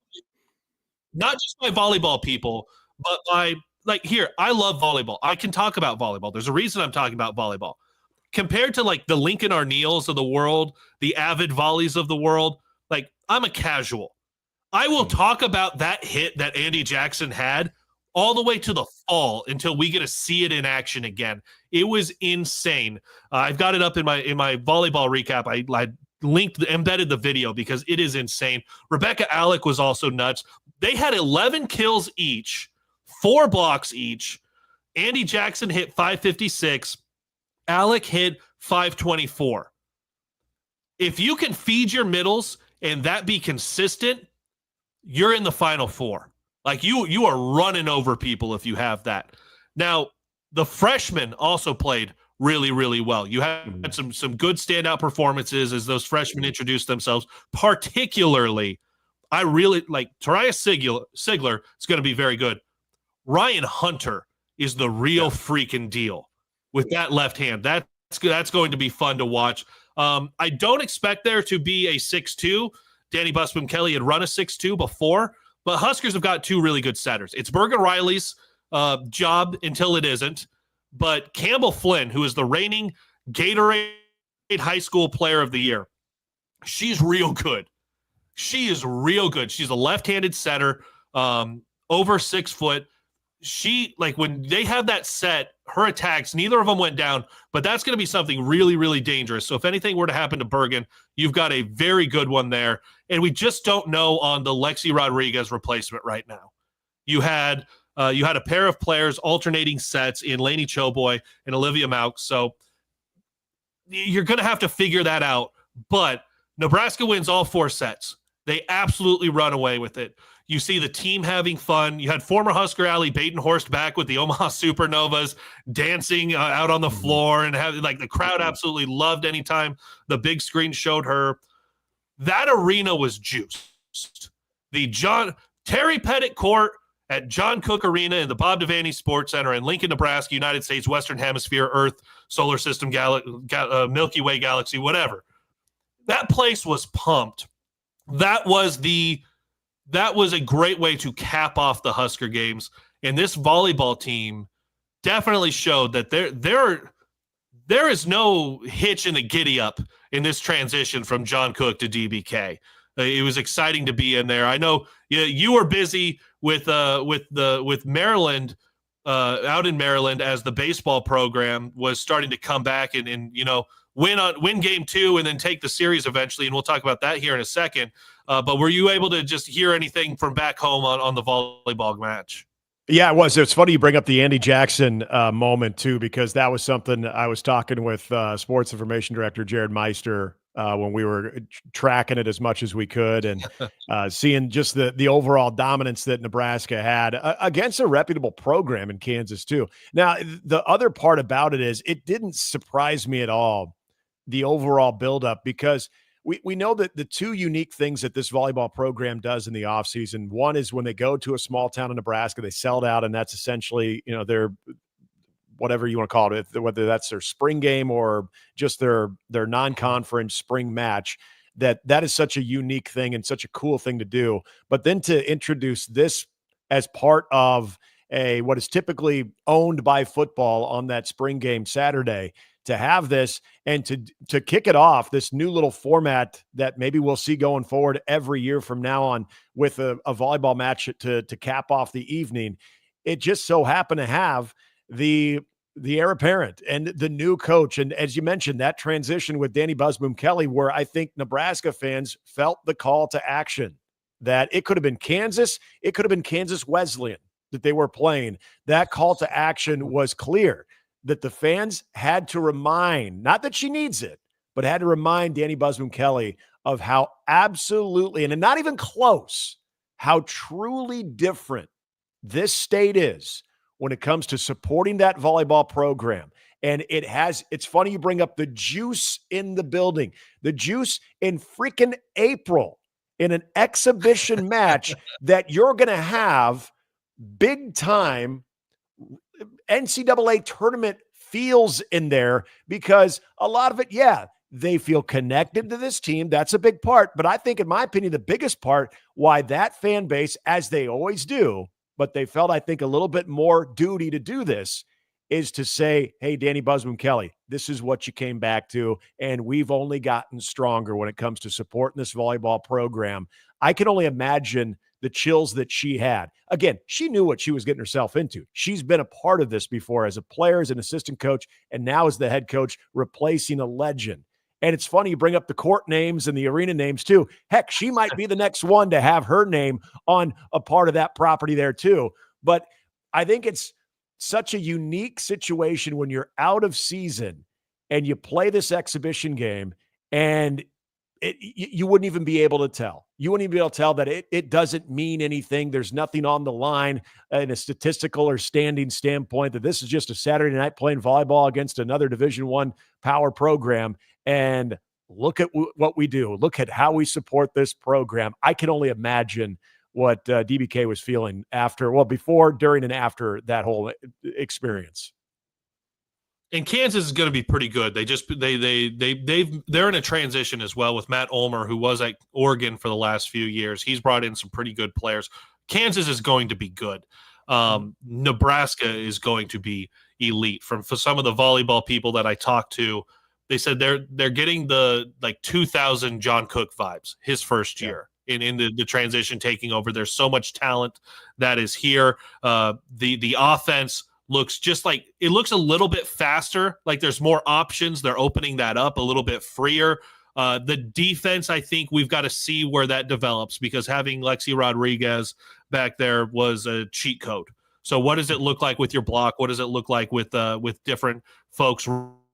by volleyball people, but by, like, here, I love volleyball. I can talk about volleyball. There's a reason I'm talking about volleyball. Compared to, like, the Lincoln Arneals of the world, the Avid Volleys of the world, like, I'm a casual. I will talk about that hit that Andy Jackson had all the way to the fall until we get to see it in action again. It was insane. I've got it up in my volleyball recap. I embedded the video because it is insane. Rebecca Alec was also nuts. They had 11 kills each, 4 blocks each. Andy Jackson hit 556. Alec hit 524. If you can feed your middles and that be consistent, you're in the Final Four. Like, you are running over people if you have that. Now, the freshmen also played really, really well. You had some good standout performances as those freshmen introduced themselves. Particularly, I really like Tariah Sigler is going to be very good. Ryan Hunter is the real freaking deal with that left hand. That's going to be fun to watch. I don't expect there to be a 6'2". Danny Busman Kelly had run a 6'2" before, but Huskers have got 2 really good setters. It's Bergen Riley's job until it isn't, but Campbell Flynn, who is the reigning Gatorade High School Player of the Year, she's real good. She is real good. She's a left-handed setter, over 6 foot. She, like, when they have that set, her attacks, neither of them went down, but that's going to be something really, really dangerous. So if anything were to happen to Bergen, you've got a very good one there. And we just don't know on the Lexi Rodriguez replacement right now. You had a pair of players alternating sets in Lainey Choboy and Olivia Maux. So you're going to have to figure that out. But Nebraska wins all 4 sets. They absolutely run away with it. You see the team having fun. You had former Husker Allie Batenhorst back with the Omaha Supernovas dancing out on the floor, and the crowd absolutely loved anytime the big screen showed her. That arena was juiced. The Terry Pettit Court at John Cook Arena in the Bob Devaney Sports Center in Lincoln, Nebraska, United States, Western Hemisphere, Earth, Solar System, Milky Way Galaxy, whatever. That place was pumped. That was a great way to cap off the Husker Games. And this volleyball team definitely showed that there is no hitch in the giddy up in this transition from John Cook to DBK. It was exciting to be in there. I know you were busy with Maryland, out in Maryland, as the baseball program was starting to come back and win game 2 and then take the series eventually. And we'll talk about that here in a second. But were you able to just hear anything from back home on the volleyball match? Yeah, it was. It's funny you bring up the Andy Jackson moment too, because that was something I was talking with sports information director Jared Meister when we were tracking it as much as we could and seeing just the overall dominance that Nebraska had against a reputable program in Kansas too. Now, the other part about it is it didn't surprise me at all, the overall buildup, because we know that the two unique things that this volleyball program does in the offseason, one is when they go to a small town in Nebraska, they sell it out, and that's essentially, their whatever you want to call it, whether that's their spring game or just their non-conference spring match. That is such a unique thing and such a cool thing to do. But then to introduce this as part of what is typically owned by football on that spring game Saturday, to have this and to kick it off, this new little format that maybe we'll see going forward every year from now on with a volleyball match to cap off the evening. It just so happened to have the heir apparent and the new coach. And as you mentioned, that transition with Danny Busboom Kelly, where I think Nebraska fans felt the call to action, that it could have been Kansas, it could have been Kansas Wesleyan that they were playing. That call to action was clear, that the fans had to remind, not that she needs it, but had to remind Danny Busboom Kelly of how absolutely, and not even close, how truly different this state is when it comes to supporting that volleyball program. And it's funny you bring up the juice in the building, the juice in freaking April in an exhibition match that you're going to have big time NCAA tournament feels in there, because a lot of it, they feel connected to this team. That's a big part. But I think, in my opinion, the biggest part why that fan base, as they always do, but they felt, I think, a little bit more duty to do this, is to say, hey, Danny Busboom Kelly, this is what you came back to, and we've only gotten stronger when it comes to supporting this volleyball program. I can only imagine the chills that she had. Again, she knew what she was getting herself into. She's been a part of this before as a player, as an assistant coach, and now as the head coach, replacing a legend. And it's funny you bring up the court names and the arena names too. Heck, she might be the next one to have her name on a part of that property there too. But I think it's such a unique situation when you're out of season and you play this exhibition game, and you wouldn't even be able to tell. You wouldn't even be able to tell that it doesn't mean anything. There's nothing on the line in a statistical or standing standpoint, that this is just a Saturday night playing volleyball against another Division I power program. And look at what we do. Look at how we support this program. I can only imagine what DBK was feeling before, during, and after that whole experience. And Kansas is going to be pretty good. They're in a transition as well with Matt Ulmer, who was at Oregon for the last few years. He's brought in some pretty good players. Kansas is going to be good. Nebraska is going to be elite. For some of the volleyball people that I talked to, they said they're getting the 2000 John Cook vibes his first year in the transition taking over. There's so much talent that is here. The offense looks it looks a little bit faster. Like there's more options. They're opening that up a little bit freer. The defense, I think we've got to see where that develops, because having Lexi Rodriguez back there was a cheat code. So what does it look like with your block? What does it look like with different folks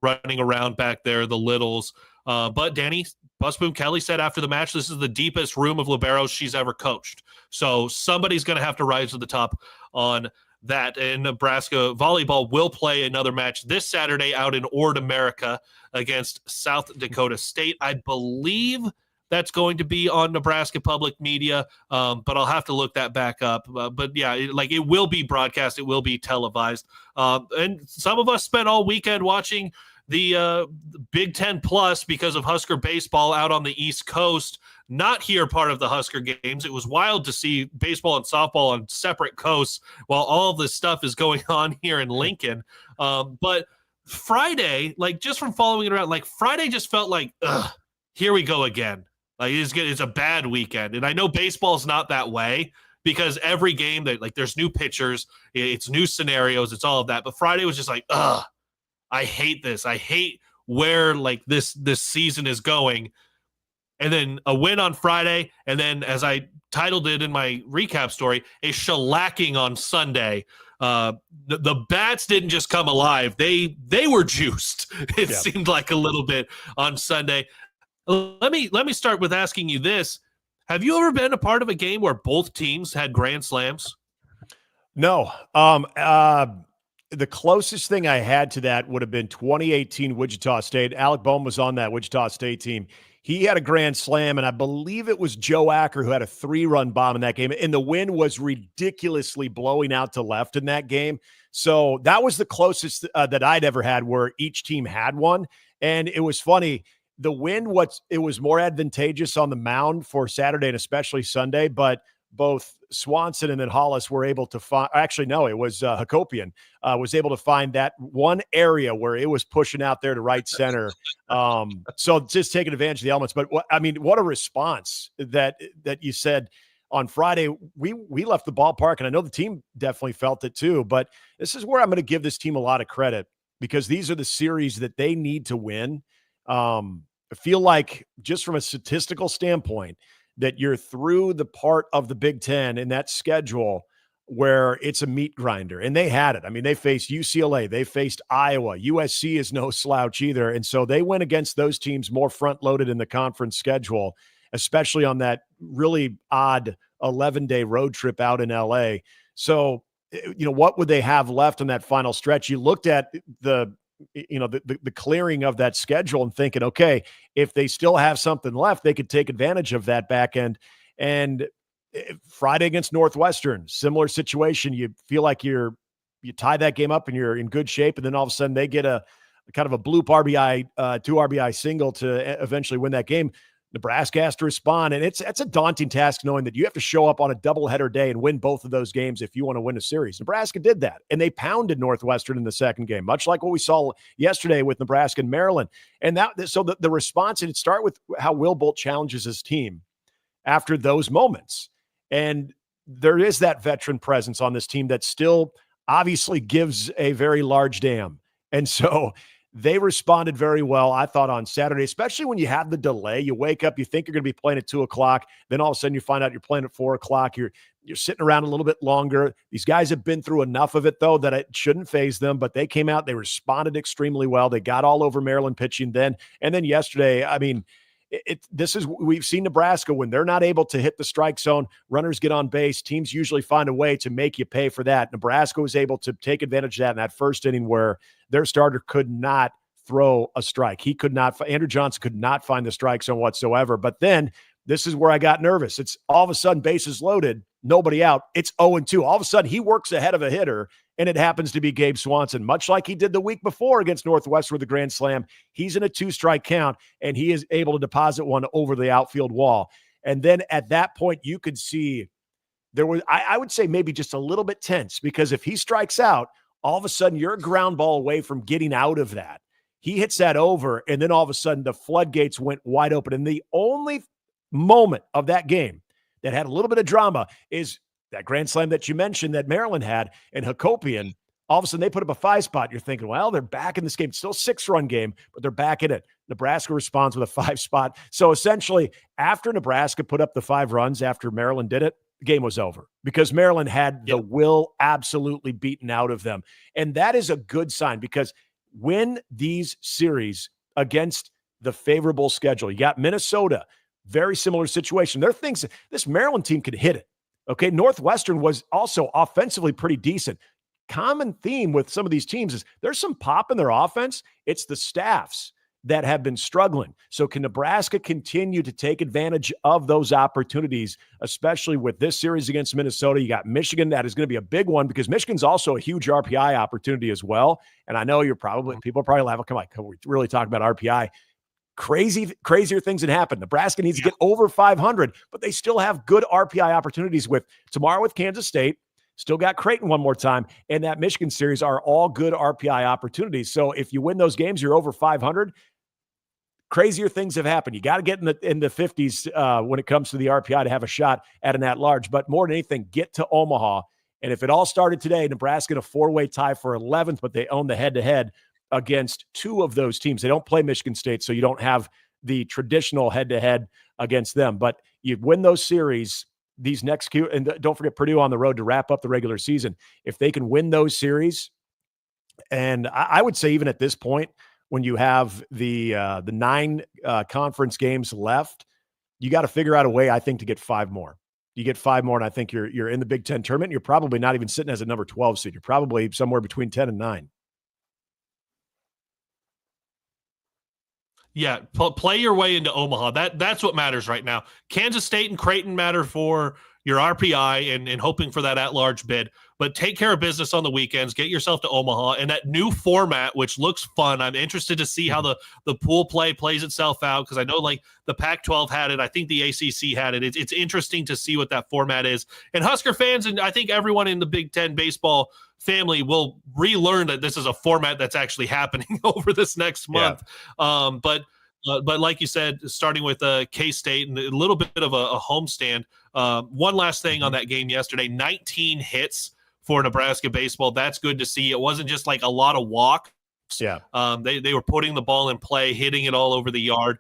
running around back there, the littles? But Danny Busboom Kelly said after the match, this is the deepest room of liberos she's ever coached. So somebody's going to have to rise to the top on that. And Nebraska volleyball will play another match this Saturday out in Ord, America, against South Dakota State. I believe that's going to be on Nebraska Public Media, but I'll have to look that back up. But yeah, it will be broadcast. It will be televised. And some of us spent all weekend watching the Big Ten Plus because of Husker baseball out on the East Coast, not here part of the Husker Games. It was wild to see baseball and softball on separate coasts while all of this stuff is going on here in Lincoln. But Friday, just from following it around, Friday just felt like, here we go again. It's a bad weekend. And I know baseball's not that way, because every game there's new pitchers, it's new scenarios, it's all of that. But Friday was just I hate this. I hate where this season is going. And then a win on Friday, and then, as I titled it in my recap story, a shellacking on Sunday. The bats didn't just come alive; they were juiced. It seemed like a little bit on Sunday. Let me start with asking you this: have you ever been a part of a game where both teams had grand slams? No. The closest thing I had to that would have been 2018 Wichita State. Alec Bohm was on that Wichita State team. He had a grand slam, and I believe it was Joe Acker who had a 3-run bomb in that game. And the wind was ridiculously blowing out to left in that game. So that was the closest that I'd ever had where each team had one. And it was funny. The wind, it was more advantageous on the mound for Saturday and especially Sunday, but both Swanson and then Hollis were able to find, actually, no, it was Hakopian was able to find that one area where it was pushing out there to right center. So just taking advantage of the elements. But what a response that you said on Friday. We left the ballpark, and I know the team definitely felt it too, but this is where I'm going to give this team a lot of credit because these are the series that they need to win. I feel like just from a statistical standpoint, that you're through the part of the Big Ten in that schedule where it's a meat grinder. And they had it. I mean, they faced UCLA. They faced Iowa. USC is no slouch either. And so they went against those teams more front-loaded in the conference schedule, especially on that really odd 11-day road trip out in L.A. So, what would they have left on that final stretch? You looked at the clearing of that schedule and thinking, okay, if they still have something left, they could take advantage of that back end. And Friday against Northwestern, similar situation. You feel like you tie that game up and you're in good shape. And then all of a sudden they get a kind of a bloop RBI, 2 RBI single to eventually win that game. Nebraska has to respond. And it's a daunting task knowing that you have to show up on a doubleheader day and win both of those games if you want to win a series. Nebraska did that, and they pounded Northwestern in the second game, much like what we saw yesterday with Nebraska and Maryland. And so the response, and it started with how Will Bolt challenges his team after those moments. And there is that veteran presence on this team that still obviously gives a very large damn. And so they responded very well, I thought, on Saturday, especially when you have the delay. You wake up, you think you're going to be playing at 2:00. Then all of a sudden you find out you're playing at 4:00. You're sitting around a little bit longer. These guys have been through enough of it, though, that it shouldn't faze them. But they came out, they responded extremely well. They got all over Maryland pitching then. And then yesterday, I mean, we've seen Nebraska when they're not able to hit the strike zone, runners get on base, teams usually find a way to make you pay for that. Nebraska was able to take advantage of that in that first inning where their starter could not throw a strike. Andrew Johnson could not find the strike zone whatsoever. But then this is where I got nervous. It's all of a sudden bases loaded, nobody out. It's 0-2. All of a sudden he works ahead of a hitter, and it happens to be Gabe Swanson, much like he did the week before against Northwestern with the grand slam. He's in a 2-strike count, and he is able to deposit one over the outfield wall. And then at that point, you could see there was, I would say, maybe just a little bit tense, because if he strikes out, all of a sudden you're a ground ball away from getting out of that. He hits that over, and then all of a sudden the floodgates went wide open. And the only moment of that game that had a little bit of drama is that grand slam that you mentioned that Maryland had, and Hakopian. All of a sudden they put up a 5-spot. You're thinking, well, they're back in this game. It's still a 6-run game, but they're back in it. Nebraska responds with a 5-spot. So essentially, after Nebraska put up the 5 runs after Maryland did it, the game was over because Maryland had the will absolutely beaten out of them. And that is a good sign, because win these series against the favorable schedule. You got Minnesota, very similar situation. There are things, this Maryland team could hit it. Okay, Northwestern was also offensively pretty decent. Common theme with some of these teams is there's some pop in their offense. It's the staffs that have been struggling. So can Nebraska continue to take advantage of those opportunities, especially with this series against Minnesota? You got Michigan. That is going to be a big one because Michigan's also a huge RPI opportunity as well. And I know people are probably laughing, come on, can we really talk about RPI? Crazier things that happen. Nebraska needs to get over 500, but they still have good RPI opportunities with tomorrow with Kansas State. Still got Creighton one more time, and that Michigan series are all good RPI opportunities. So if you win those games, you're over 500. Crazier things have happened. You got to get in the 50s when it comes to the RPI to have a shot at an at-large. But more than anything, get to Omaha. And if it all started today, Nebraska in a 4-way tie for 11th, but they own the head-to-head against 2 of those teams. They don't play Michigan State, so you don't have the traditional head-to-head against them. But you win those series, these next – and don't forget Purdue on the road to wrap up the regular season. If they can win those series, and I would say even at this point, when you have the 9 conference games left, you got to figure out a way, I think, to get 5 more. You get 5 more, and I think you're in the Big Ten tournament. You're probably not even sitting as a number 12 seed. You're probably somewhere between 10 and 9. Yeah, play your way into Omaha. That's what matters right now. Kansas State and Creighton matter for your RPI and hoping for that at-large bid. But take care of business on the weekends. Get yourself to Omaha. And that new format, which looks fun, I'm interested to see how the pool play plays itself out, because I know like the Pac-12 had it. I think the ACC had it. It's interesting to see what that format is. And Husker fans, and I think everyone in the Big Ten baseball family will relearn that this is a format that's actually happening over this next month. Yeah. But like you said, starting with K-State and a little bit of a homestand. One last thing on that game yesterday, 19 hits for Nebraska baseball. That's good to see. It wasn't just like a lot of walks. Yeah. They were putting the ball in play, hitting it all over the yard.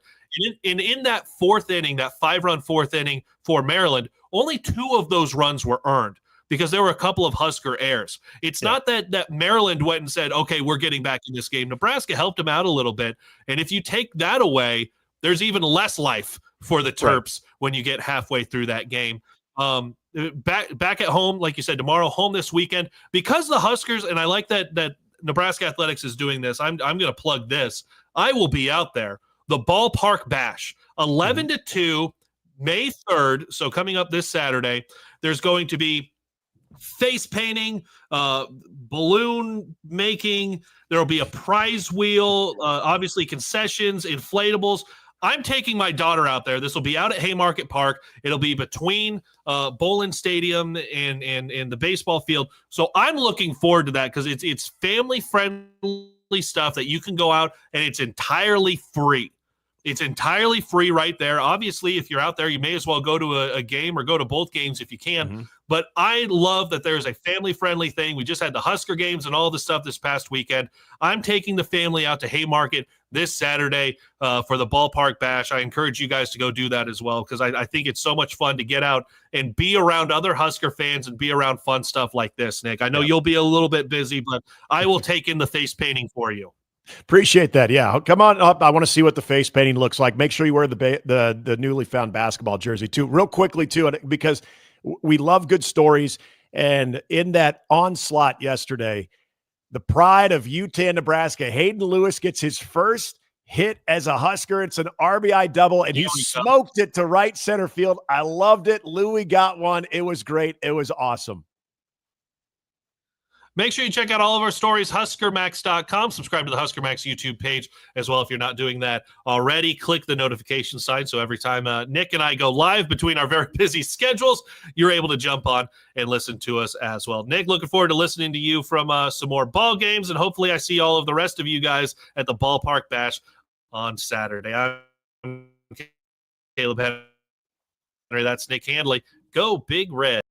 And in that fourth inning, that 5-run fourth inning for Maryland, only 2 of those runs were earned, because there were a couple of Husker errors. It's not that Maryland went and said, okay, we're getting back in this game. Nebraska helped them out a little bit. And if you take that away, there's even less life for the Terps when you get halfway through that game. Back at home, like you said, tomorrow, home this weekend. Because the Huskers, and I like that Nebraska Athletics is doing this, I'm going to plug this. I will be out there. The Ballpark Bash, 11-2, May 3rd. So coming up this Saturday, there's going to be face painting, balloon making. There will be a prize wheel, obviously concessions, inflatables. I'm taking my daughter out there. This will be out at Haymarket Park. It'll be between Bowling Stadium and the baseball field. So I'm looking forward to that, because it's family friendly stuff that you can go out, and it's entirely free. It's entirely free right there. Obviously, if you're out there, you may as well go to a game or go to both games if you can. But I love that there's a family-friendly thing. We just had the Husker Games and all the stuff this past weekend. I'm taking the family out to Haymarket this Saturday for the Ballpark Bash. I encourage you guys to go do that as well, because I think it's so much fun to get out and be around other Husker fans and be around fun stuff like this, Nick. I know you'll be a little bit busy, but I will take in the face painting for you. Appreciate that. Yeah. Come on up. I want to see what the face painting looks like. Make sure you wear the newly found basketball jersey too, real quickly too, because we love good stories. And in that onslaught yesterday, the pride of UTAN, Nebraska, Hayden Lewis gets his first hit as a Husker. It's an RBI double, and he smoked it to right center field. I loved it. Louis got one. It was great. It was awesome. Make sure you check out all of our stories, huskermax.com. Subscribe to the Husker Max YouTube page as well if you're not doing that already. Click the notification sign so every time Nick and I go live between our very busy schedules, you're able to jump on and listen to us as well. Nick, looking forward to listening to you from some more ball games, and hopefully I see all of the rest of you guys at the Ballpark Bash on Saturday. I'm Kaleb Henry. That's Nick Handley. Go Big Red.